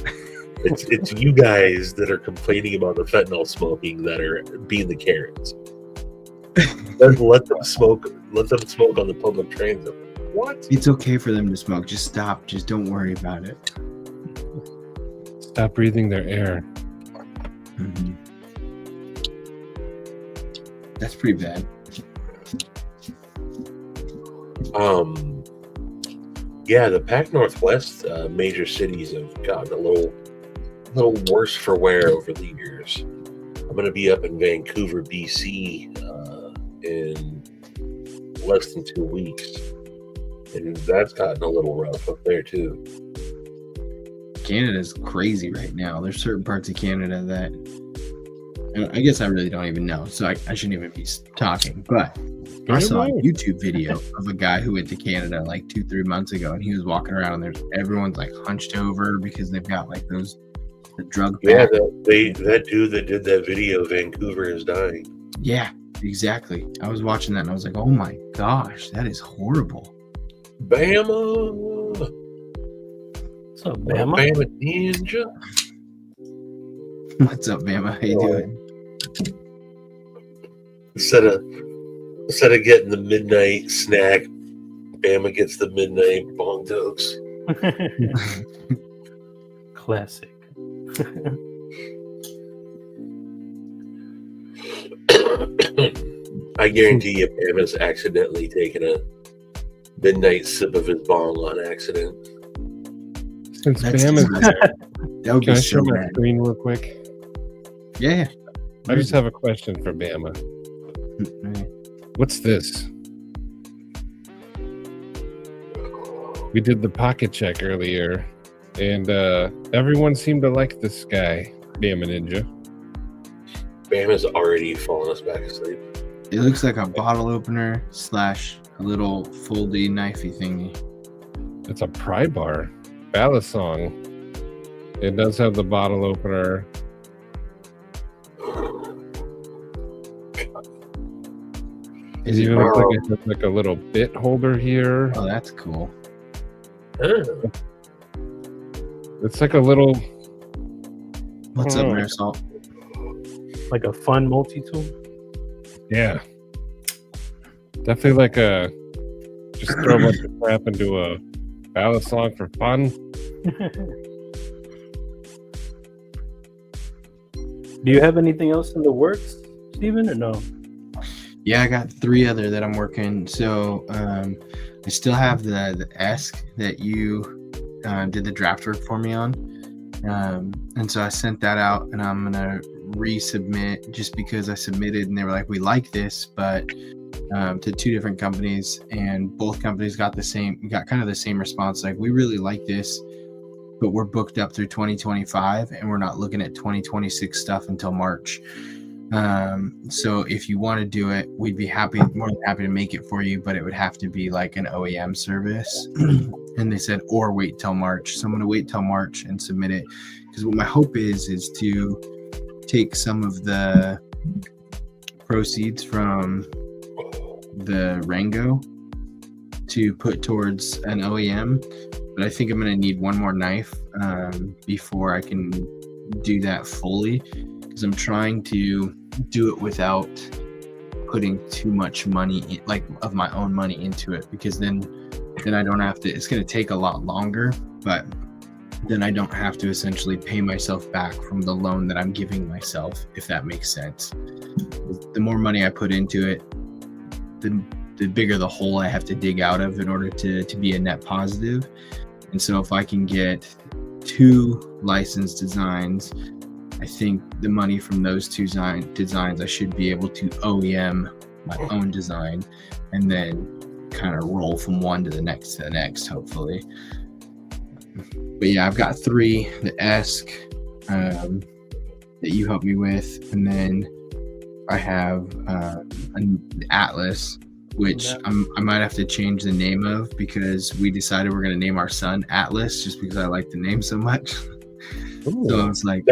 It's you guys that are complaining about the fentanyl smoking that are being the Karens. Let them smoke on the public transit. What? It's okay for them to smoke. Just stop. Just don't worry about it. Stop breathing their air. Mm-hmm. That's pretty bad. Yeah, the Pac Northwest major cities have gotten a little worse for wear over the years. I'm going to be up in Vancouver, BC in less than 2 weeks, and that's gotten a little rough up there too. Canada's crazy right now. There's certain parts of Canada that, and I guess I really don't even know, so I shouldn't even be talking. But I saw a YouTube video of a guy who went to Canada like 2-3 months ago, and he was walking around, and everyone's like hunched over because they've got like the drug. Yeah, that dude that did that video, Vancouver is dying. Yeah, exactly. I was watching that, and I was like, oh my gosh, that is horrible. Bama. What's up, Bama? Bama Ninja. What's up, Bama? How you doing? Instead of getting the midnight snack, Bama gets the midnight bong dokes. Classic. I guarantee you, Bama's accidentally taken a midnight sip of his bong on accident. Since Bama's there, that would can be I share so my bad. screen real quick? Yeah. I just have a question for Bama. What's this? We did the pocket check earlier, and everyone seemed to like this guy, Bama Ninja. Bama's already fallen us back asleep. It looks like a bottle opener / a little foldy knifey thingy. It's a pry bar. Balisong. It does have the bottle opener. Is it even looks like it has like a little bit holder here. Oh, that's cool. It's like a little. What's up, Marisol? Like a fun multi-tool? Yeah. Definitely like a. Just throw a bunch of crap into a Balisong for fun. Do you have anything else in the works, Steven, or no? Yeah, I got 3 other that I'm working. So I still have the ESC that you did the draft work for me on. And so I sent that out, and I'm going to resubmit just because I submitted and they were like, we like this, but to 2 different companies, and both companies got kind of the same response. Like, we really like this, but we're booked up through 2025 and we're not looking at 2026 stuff until March. So if you want to do it, we'd be more than happy to make it for you, but it would have to be like an OEM service. And they said, or wait till March. So I'm going to wait till March and submit it, because what my hope is to take some of the proceeds from the Rango to put towards an OEM. But I think I'm going to need one more knife before I can do that fully, because I'm trying to do it without putting too much money, like of my own money, into it, because then I don't have to. It's going to take a lot longer, but then I don't have to essentially pay myself back from the loan that I'm giving myself, if that makes sense. The more money I put into it, the bigger the hole I have to dig out of in order to be a net positive. And so if I can get 2 licensed designs, I think the money from those 2 designs, I should be able to OEM my own design and then kind of roll from one to the next, hopefully. But yeah, I've got 3, the ESC that you helped me with, and then I have an Atlas, which I might have to change the name of, because we decided we're going to name our son Atlas just because I like the name so much. Ooh. So I was like,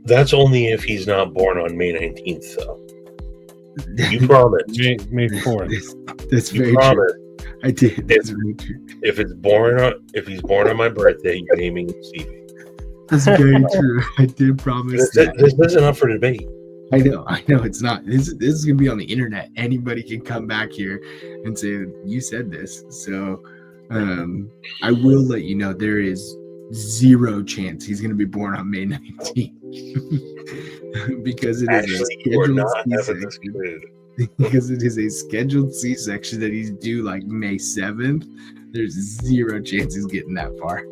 that's only if he's not born on May 19th, though. You promised. May 4th. That's very true. I did. That's very true. If he's born on my birthday, you're naming him Stevie. That's very true. I did promise that. This isn't up for debate. I know it's not. This is gonna be on the internet. Anybody can come back here and say you said this. So I will let you know there is 0 chance he's gonna be born on May 19th. Because it is a scheduled C-section. Because it is a scheduled C-section that he's due like May 7th. There's 0 chance he's getting that far.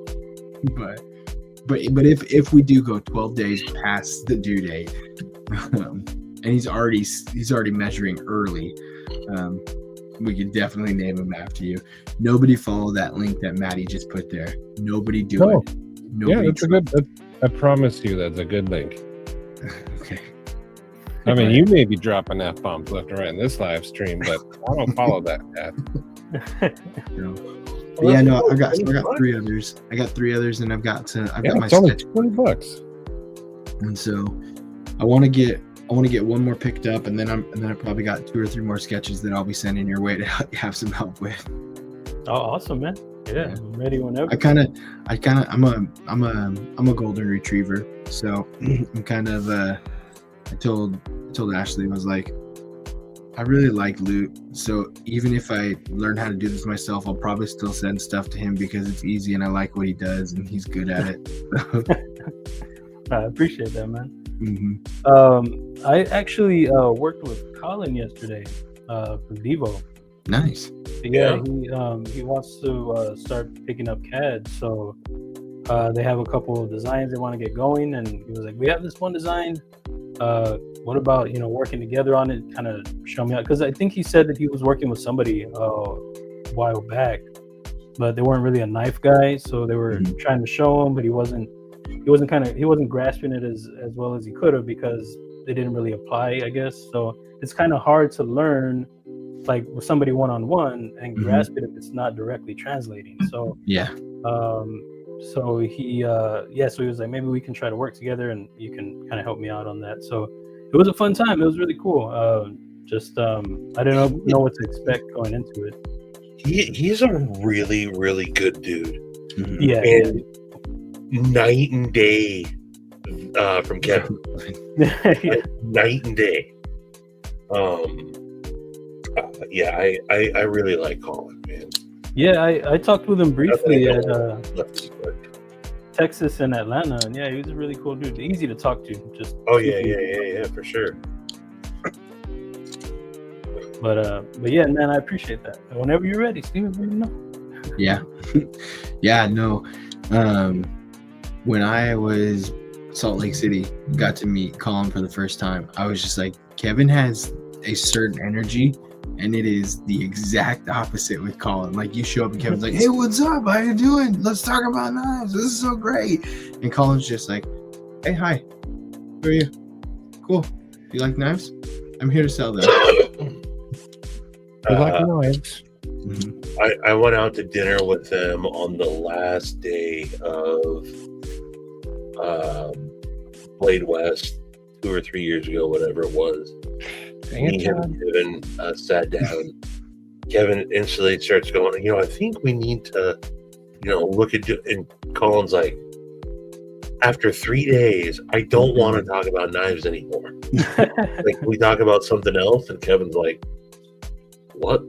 But if we do go 12 days past the due date, and he's already measuring early, we could definitely name him after you. Nobody follow that link that Maddie just put there. Nobody do it. Nobody. Yeah, that's a good. I promise you, that's a good link. Okay. I mean, you may be dropping F-bombs left and right in this live stream, but I don't follow that path. Yeah, no, I got 3 others. I got 3 others, and I've got my it's only $20. And so I want to get one more picked up, and then I probably got 2 or 3 more sketches that I'll be sending your way to have some help with. Oh, awesome, man! Yeah, I'm ready whenever. I'm a golden retriever, so I'm kind of I told Ashley, I was like, I really like loot, so even if I learn how to do this myself, I'll probably still send stuff to him because it's easy and I like what he does and he's good at it. I appreciate that, man. Mm-hmm. I actually worked with Colin yesterday from Devo. Nice. Yeah, he wants to start picking up CAD, so they have a couple of designs they want to get going, and he was like, we have this one design. What about working together on it? Kind of show me out, because I think he said that he was working with somebody a while back, but they weren't really a knife guy, so they were trying to show him, but he wasn't grasping it as well as he could have, because they didn't really apply, I guess. So it's kind of hard to learn like with somebody one-on-one and grasp it if it's not directly translating. So so he was like, maybe we can try to work together and you can kind of help me out on that. So it was a fun time. It was really cool. I didn't know what to expect going into it. He's a really, really good dude. Yeah. And night and day from Kevin. Night and day. I really like Colin, man. Yeah, I talked with him briefly at Texas and Atlanta, and yeah, he was a really cool dude. Easy to talk to. Just yeah, for sure. But yeah, man, I appreciate that. Whenever you're ready, Steven, let me know. Yeah, no. When I was Salt Lake City, got to meet Colin for the first time, I was just like, Kevin has a certain energy And it is the exact opposite with Colin. Like, you show up and Kevin's like, hey, what's up? How you doing? Let's talk about knives. This is so great. And Colin's just like, hey, hi. Who are you? Cool. You like knives? I'm here to sell them. You like knives? Mm-hmm. I went out to dinner with them on the last day of Blade West 2 or 3 years ago, whatever it was. Me and Kevin sat down. Kevin instantly starts going, I think we need to, look at it. And Colin's like, after 3 days, I don't want to talk about knives anymore. Like, we talk about something else, and Kevin's like, what?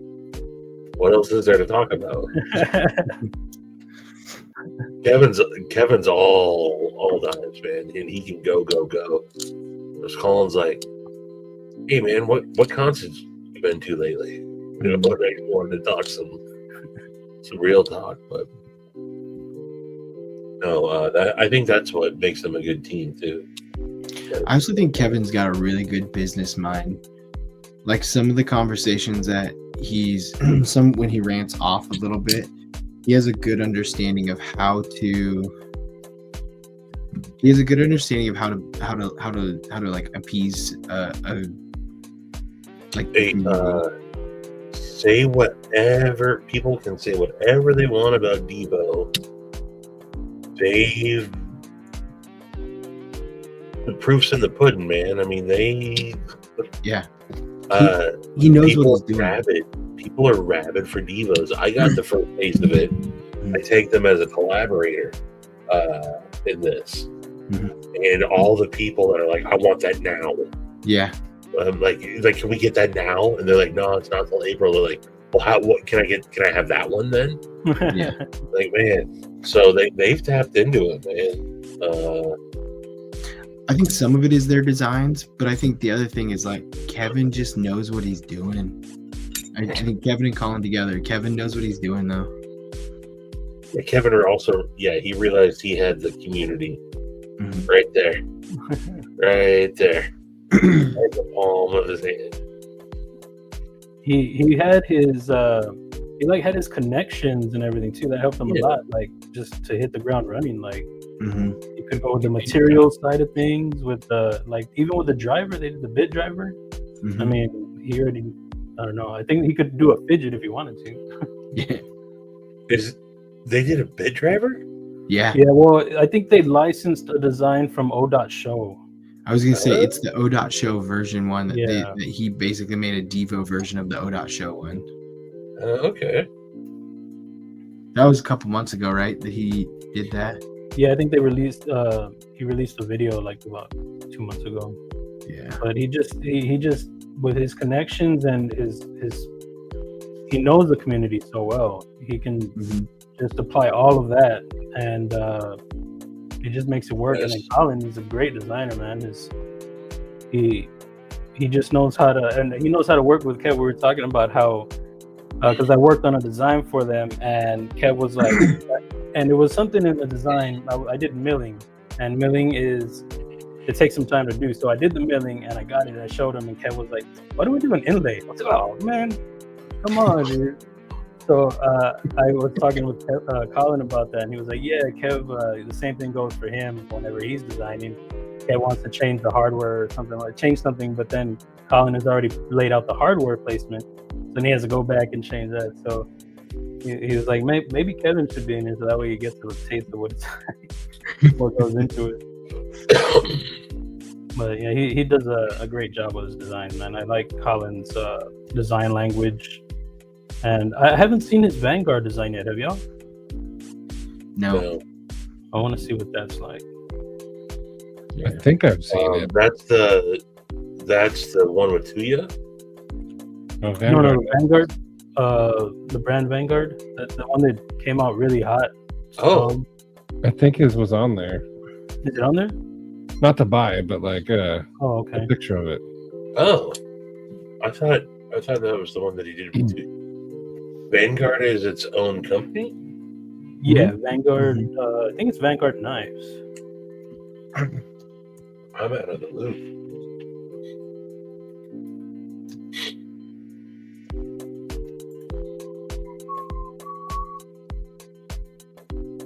What else is there to talk about? Kevin's all knives, man, and he can go. Whereas Colin's like, hey, man, what concerts you been to lately? I wanted to talk some real talk, but no, I think that's what makes them a good team too. I also think Kevin's got a really good business mind. Like, some of the conversations that when he rants off a little bit, he has a good understanding of how to like appease say whatever people can say whatever they want about Devo. The proof's in the pudding, man. I mean, he knows what he's doing. People are rabid for Devos. I got the first taste of it. I take them as a collaborator in this, and all the people that are like, I want that now. Yeah. Like, can we get that now? And they're like, no, it's not till April. They're like, well, what can I get? Can I have that one then? Yeah. Like, man. So they've tapped into it, man. I think some of it is their designs, but I think the other thing is, like, Kevin just knows what he's doing. I think Kevin and Colin together. Kevin knows what he's doing, though. Yeah, Kevin he realized he had the community right there. Right there. At the palm of his hand. He had his had his connections and everything too. That helped him a lot, like, just to hit the ground running. Like, he could go with the material side of things, with the, like, even with the driver, they did the bit driver. I mean, he already, I don't know, I think he could do a fidget if he wanted to. Yeah. They did a bit driver? Yeah. Yeah, well, I think they licensed a design from O.Show. I was gonna say it's the O.Show version one that that he basically made a Devo version of the O.Show one. Okay. That was a couple months ago, right? That he did that. Yeah, I think they released. He released a video like about 2 months ago. Yeah. But he just with his connections and he knows the community so well. He can just apply all of that, and it just makes it work. Yes. And then Colin, he's a great designer, man. He just knows how to, and he knows how to work with Kev. We were talking about how, because I worked on a design for them, and Kev was like, and it was something in the design. I did milling, and milling it takes some time to do. So I did the milling, and I got it. And I showed him, and Kev was like, "Why do we do an inlay?" I was like, "Oh man, come on, dude." So I was talking with Colin about that, and he was like, "Yeah, Kev, the same thing goes for him whenever he's designing. Kev wants to change the hardware or change something, but then Colin has already laid out the hardware placement, so then he has to go back and change that." So he was like, "Maybe Kevin should be in here, so that way he gets to taste of what goes into it." But yeah, he does a great job with his design, man. I like Colin's design language. And I haven't seen his Vanguard design yet. Have y'all? No. I want to see what that's like. I think I've seen it. That's the one with Tuya? No, Vanguard. The brand Vanguard. That's the one that came out really hot. Oh. I think his was on there. Is it on there? Not to buy, but like okay. a picture of it. Oh. I thought that was the one that he did with Tuya. Vanguard is its own company? Yeah, Vanguard. I think it's Vanguard Knives. I'm out of the loop.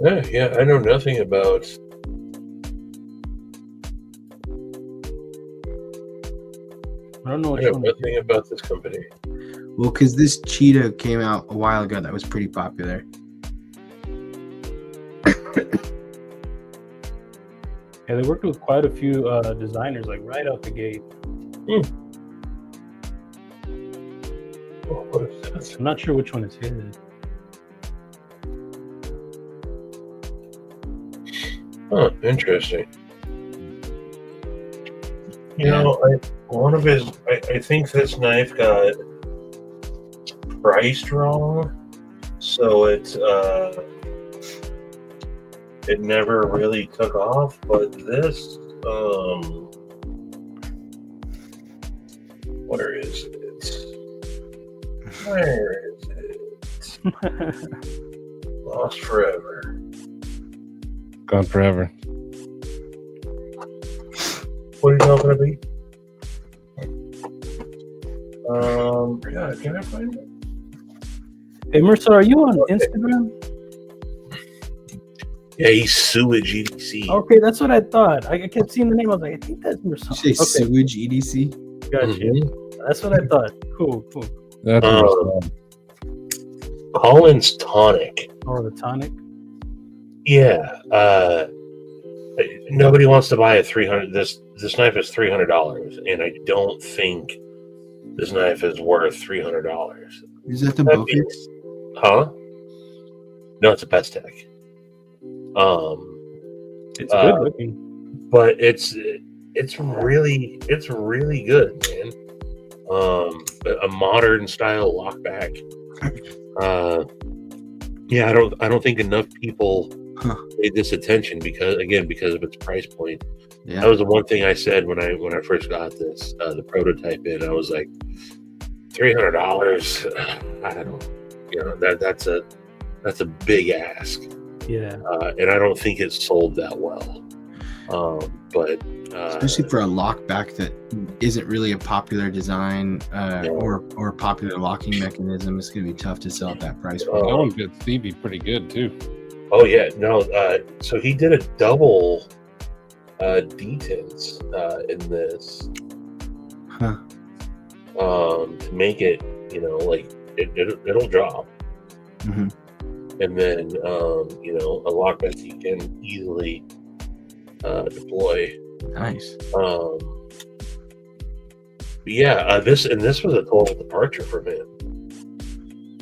Yeah, I know nothing about. I don't know I which know one. nothing about this company. Well, because this cheetah came out a while ago that was pretty popular. Yeah, they worked with quite a few designers, like right out the gate. Oh, what is this? I'm not sure which one is his. Oh, interesting. You Yeah. know, one of his. I think this knife got priced wrong, so it never really took off. But this, where is it? Where is it? Lost forever. Gone forever. What are you talking about? Yeah, can I find it? Hey, Mercer, are you on Instagram? Yeah, he's sewage EDC. Okay, that's what I thought. I kept seeing the name. I was like, I think that's Mercer. Did you say sewage EDC? Gotcha. Mhm. That's what I thought. Cool. That's Collins Tonic. Oh, the tonic. Yeah. Nobody wants to buy a $300. This knife is $300, and I don't think this knife is worth $300. Is that the Bofix? Huh? No, it's a Bestech. It's good looking. But it's really good, man. A modern style lockback. Yeah, I don't think enough people paid this attention because of its price point. Yeah. That was the one thing I said when I first got this the prototype in. I was like, $300. I don't, that's a big ask. Yeah. And I don't think it sold that well. But especially for a lockback that isn't really a popular design or popular locking mechanism, it's gonna be tough to sell at that price point. that one fits Stevie pretty good too. Oh yeah, no. So he did a double detents in this to make it, like it'll drop, and then a lockback you can easily deploy. Nice. This was a total departure from him.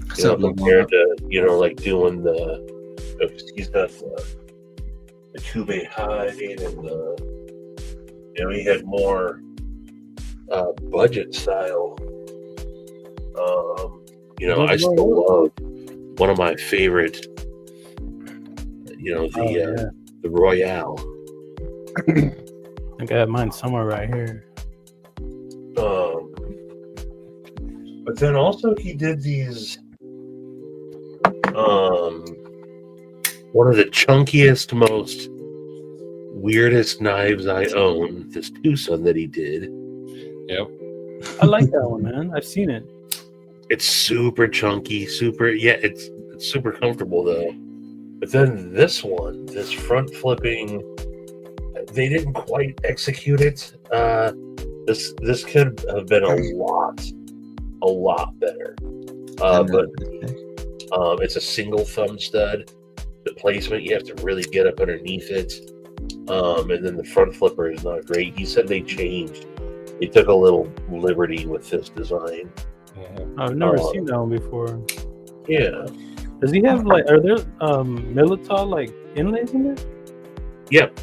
Compared to like doing he's got the Kube hide and he had more budget style. I still love one of my favorite. The Royale. I think I have mine somewhere right here. But then also he did these. One of the chunkiest, most weirdest knives I own. This Tucson that he did. Yep. I like that one, man. I've seen it. It's super chunky, it's super comfortable though. But then this one, this front flipping, they didn't quite execute it. This could have been a lot better. But it's a single thumb stud. The placement, you have to really get up underneath it. And then the front flipper is not great. He said they changed. They took a little liberty with this design. I've never seen that one before. Yeah. Does he have are there Militol inlays in there? Yep.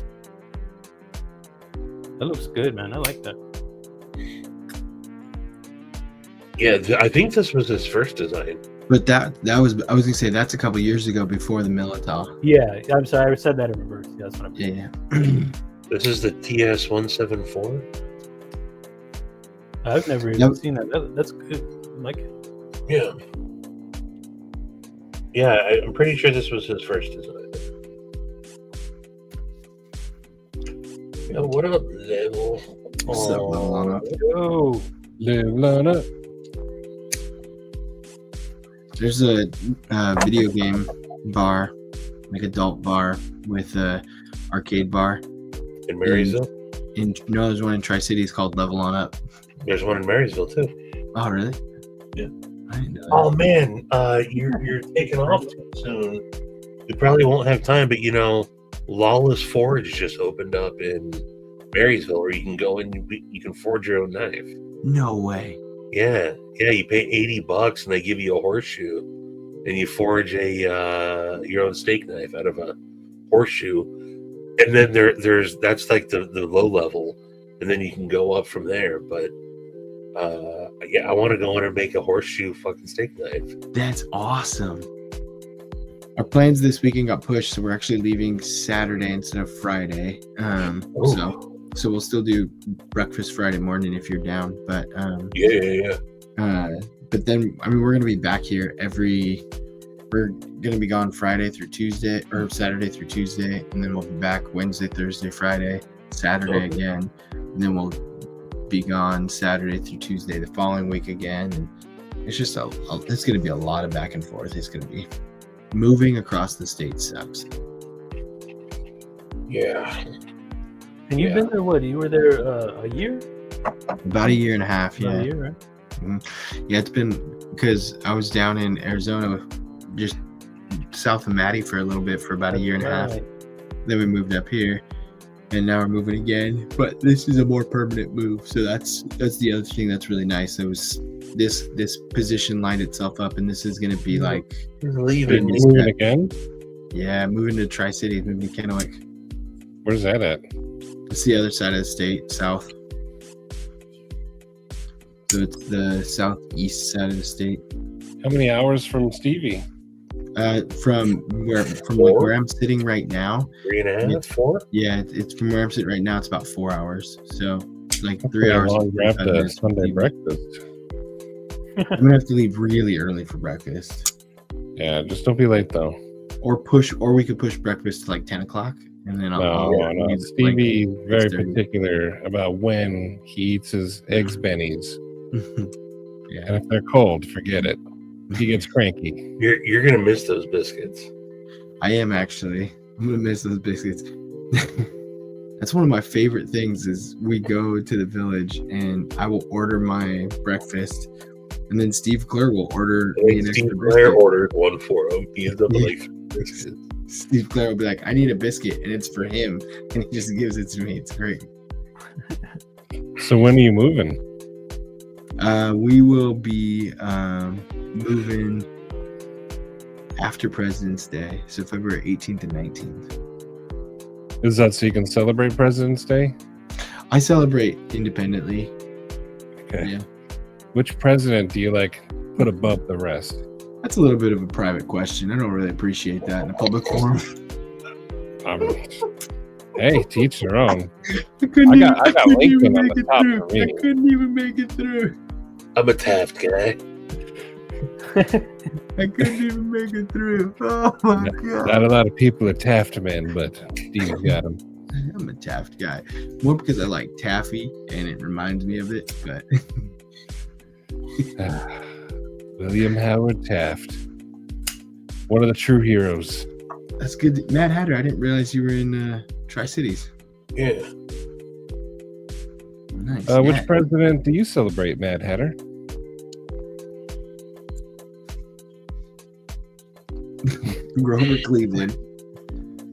That looks good, man. I like that. Yeah, I think this was his first design. But that was, I was gonna say, that's a couple years ago before the Militol. Yeah, I'm sorry, I said that in reverse. Yeah, that's what I'm saying. Yeah. This is the TS-174. I've never even seen that. That's good. I like it. Yeah. Yeah, I'm pretty sure this was his first design. Yo, what up, Level? What's up, Level on up? Yo. Live, learn up. There's a video game bar like adult bar with a arcade bar. In Marysville? There's one in Tri-Cities called Level On Up. There's one in Marysville too. Oh, really? Yeah. I didn't know that. Oh man, you're taking off too soon. You probably won't have time, but Lawless Forge just opened up in Marysville, where you can go and you can forge your own knife. No way. Yeah. You pay $80 and they give you a horseshoe, and you forge your own steak knife out of a horseshoe. And then that's like the low level, and then you can go up from there. But I want to go in and make a horseshoe fucking steak knife. That's awesome. Our plans this weekend got pushed, so we're actually leaving Saturday instead of Friday. So we'll still do breakfast Friday morning if you're down. But yeah. But then we're gonna be back here we're gonna be gone Friday through Tuesday, or Saturday through Tuesday, and then we'll be back Wednesday, Thursday, Friday, Saturday again, and then we'll be gone Saturday through Tuesday the following week again. And it's just it's gonna be a lot of back and forth. It's gonna be moving across the state sucks. Yeah. And you've been there, what? You were there a year? About a year and a half, yeah. About a year, right? Mm-hmm. Yeah, it's been because I was down in Arizona, just south of Maddie for a little bit for about a year and a half. Then we moved up here, and now we're moving again. But this is a more permanent move, so that's the other thing that's really nice. It was this position lined itself up, and this is going to be like leaving again. Yeah, moving to Tri-Cities, moving to Kennewick. Where's that at? It's the other side of the state, south. So it's the southeast side of the state. How many hours from Stevie? From where I'm sitting right now. 3.5, 4? Yeah, it's from where I'm sitting right now. It's about 4 hours. So like That's 3 hours. Long grab to Sunday breakfast. I'm gonna have to leave really early for breakfast. Yeah, just don't be late though. Or we could push breakfast to like 10 o'clock, and then No. Stevie's very particular about when he eats his eggs bennies. Yeah. And if they're cold, forget it. He gets cranky. You're gonna miss those biscuits. I am actually. I'm gonna miss those biscuits. That's one of my favorite things is we go to the village and I will order my breakfast, and then Steve Clare will order me an extra Clare biscuit. ordered one for him. He ends up with like biscuits. Steve Clare will be like, I need a biscuit, and it's for him, and he just gives it to me. It's great. So when are you moving? We will be moving after President's Day, so February 18th and 19th. Is that so you can celebrate President's Day? I celebrate independently. Okay. Yeah. Which president do you put above the rest? That's a little bit of a private question. I don't really appreciate that in a public forum. Hey, teach their own. I couldn't I got Lincoln on the top for me. I couldn't even make it through. I'm a Taft guy. I couldn't even make it through. Oh my god! Not a lot of people are Taft men, but Steve's got them. I'm a Taft guy, more because I like taffy and it reminds me of it. But William Howard Taft, one of the true heroes. that's good. Mad Hatter, I didn't realize you were in Tri-Cities. Yeah. Nice. Which president do you celebrate, Mad Hatter? Grover Cleveland.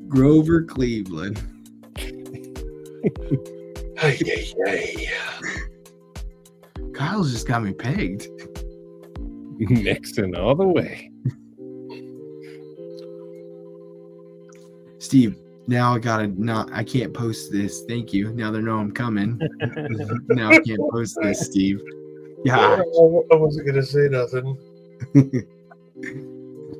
Grover Cleveland. Hey. Kyle's just got me pegged. Nixon all the way. Steve, now I can't post this. Thank you. Now they know I'm coming. Now I can't post this, Steve. Yeah. I wasn't gonna say nothing.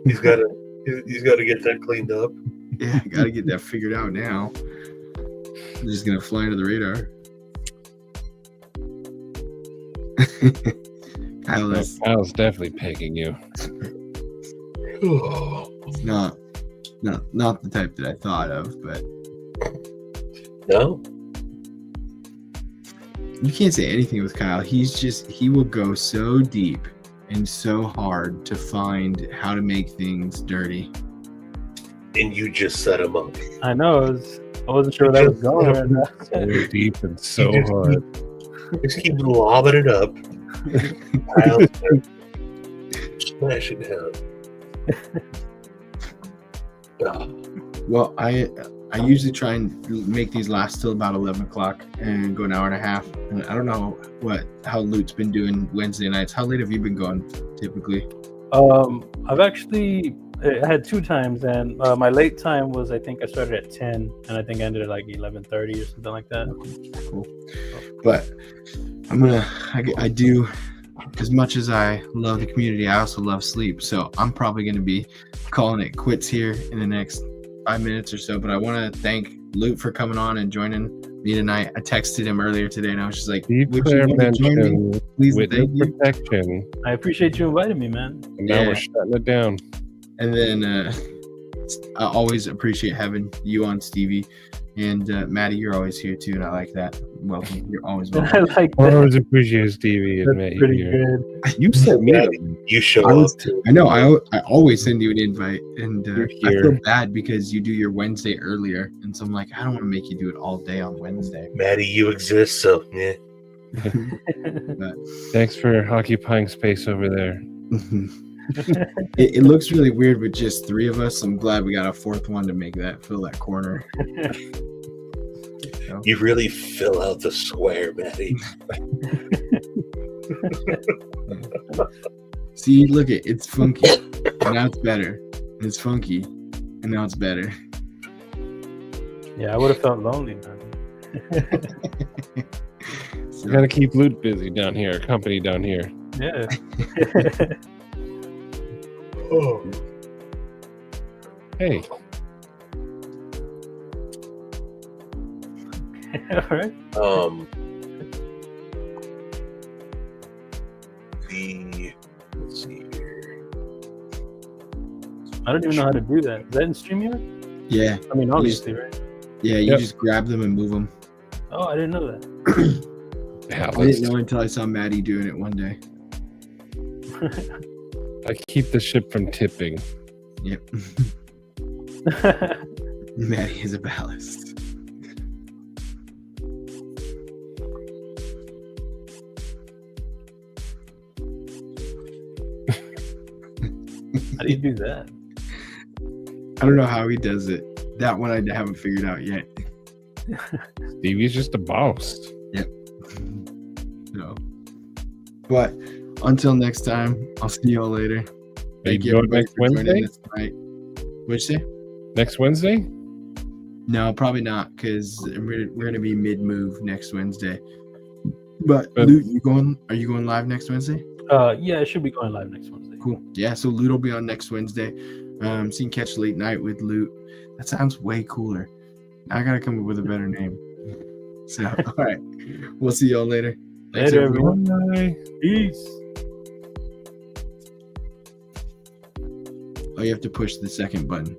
He's got to get that cleaned up. Yeah, I gotta get that figured out now. I'm just gonna fly under the radar. Kyle's definitely pegging you. It's not the type that I thought of, but No? you can't say anything with Kyle. He will go so deep and so hard to find how to make things dirty. and you just set him up. I know. I wasn't sure where that was going right now. So deep and so hard. Just keep lobbing it up. Smash it down. Well, I usually try and make these last till about 11 o'clock and go an hour and a half. And I don't know how Loot's been doing Wednesday nights. How late have you been going typically? I've actually had 2 times, and my late time was, I think I started at 10, and I think I ended at like 11:30 or something like that. Cool. But I do, as much as I love the community, I also love sleep. So I'm probably going to be calling it quits here in the next 5 minutes or so. But I want to thank Loot for coming on and joining me tonight. I texted him earlier today, and I was just like, Deep "Would Clear you want to join me? mentioned Please, witness thank you." protection. I appreciate you inviting me, man. And now Yeah. we're shutting it down. And then I always appreciate having you on, Stevie. And Maddie, you're always here too, and I like that. Welcome. You're always I welcome. like I that. always appreciate Stevie and That's Matt pretty here. good. You sent me Yeah. a You show I was- up too. I know. I always send you an invite, and You're I here. feel bad because you do your Wednesday earlier, and so I'm like, I don't want to make you do it all day on Wednesday. Maddie, you exist, so yeah. Thanks for occupying space over there. It looks really weird with just 3 of us. I'm glad we got a 4th one to fill that corner. You really fill out the square, Maddie. See, look it's funky. And now it's better. It's funky, and now it's better. Yeah, I would have felt lonely, man. So, We gotta keep Loot busy down here, company down here. Yeah. Oh. Hey, All right. Let's see here. I don't even know how to do that. Is that in StreamYard? yeah, I mean, obviously, right? yeah. You Yep. just grab them and move them. Oh, I didn't know that. yeah, I didn't know until I saw Maddie doing it one day. I keep the ship from tipping. Yep. Maddie is a ballast. How do you do that? I don't know how he does it. That one I haven't figured out yet. Stevie's just a boss. No. But until next time, I'll see y'all later. Thank you going everybody next for joining Wednesday? us tonight. What'd you say? Next Wednesday? No, probably not, because we're gonna be mid-move next Wednesday. But But- Loot, are you going live next Wednesday? Yeah, it should be going live next Wednesday. Cool. Yeah, so Loot will be on next Wednesday. So you can catch Late Night with Loot. That sounds way cooler. I gotta come up with a better name. So, all right. We'll see y'all later. Thanks, Later, everyone. Bye. Peace. Oh, you have to push the second button.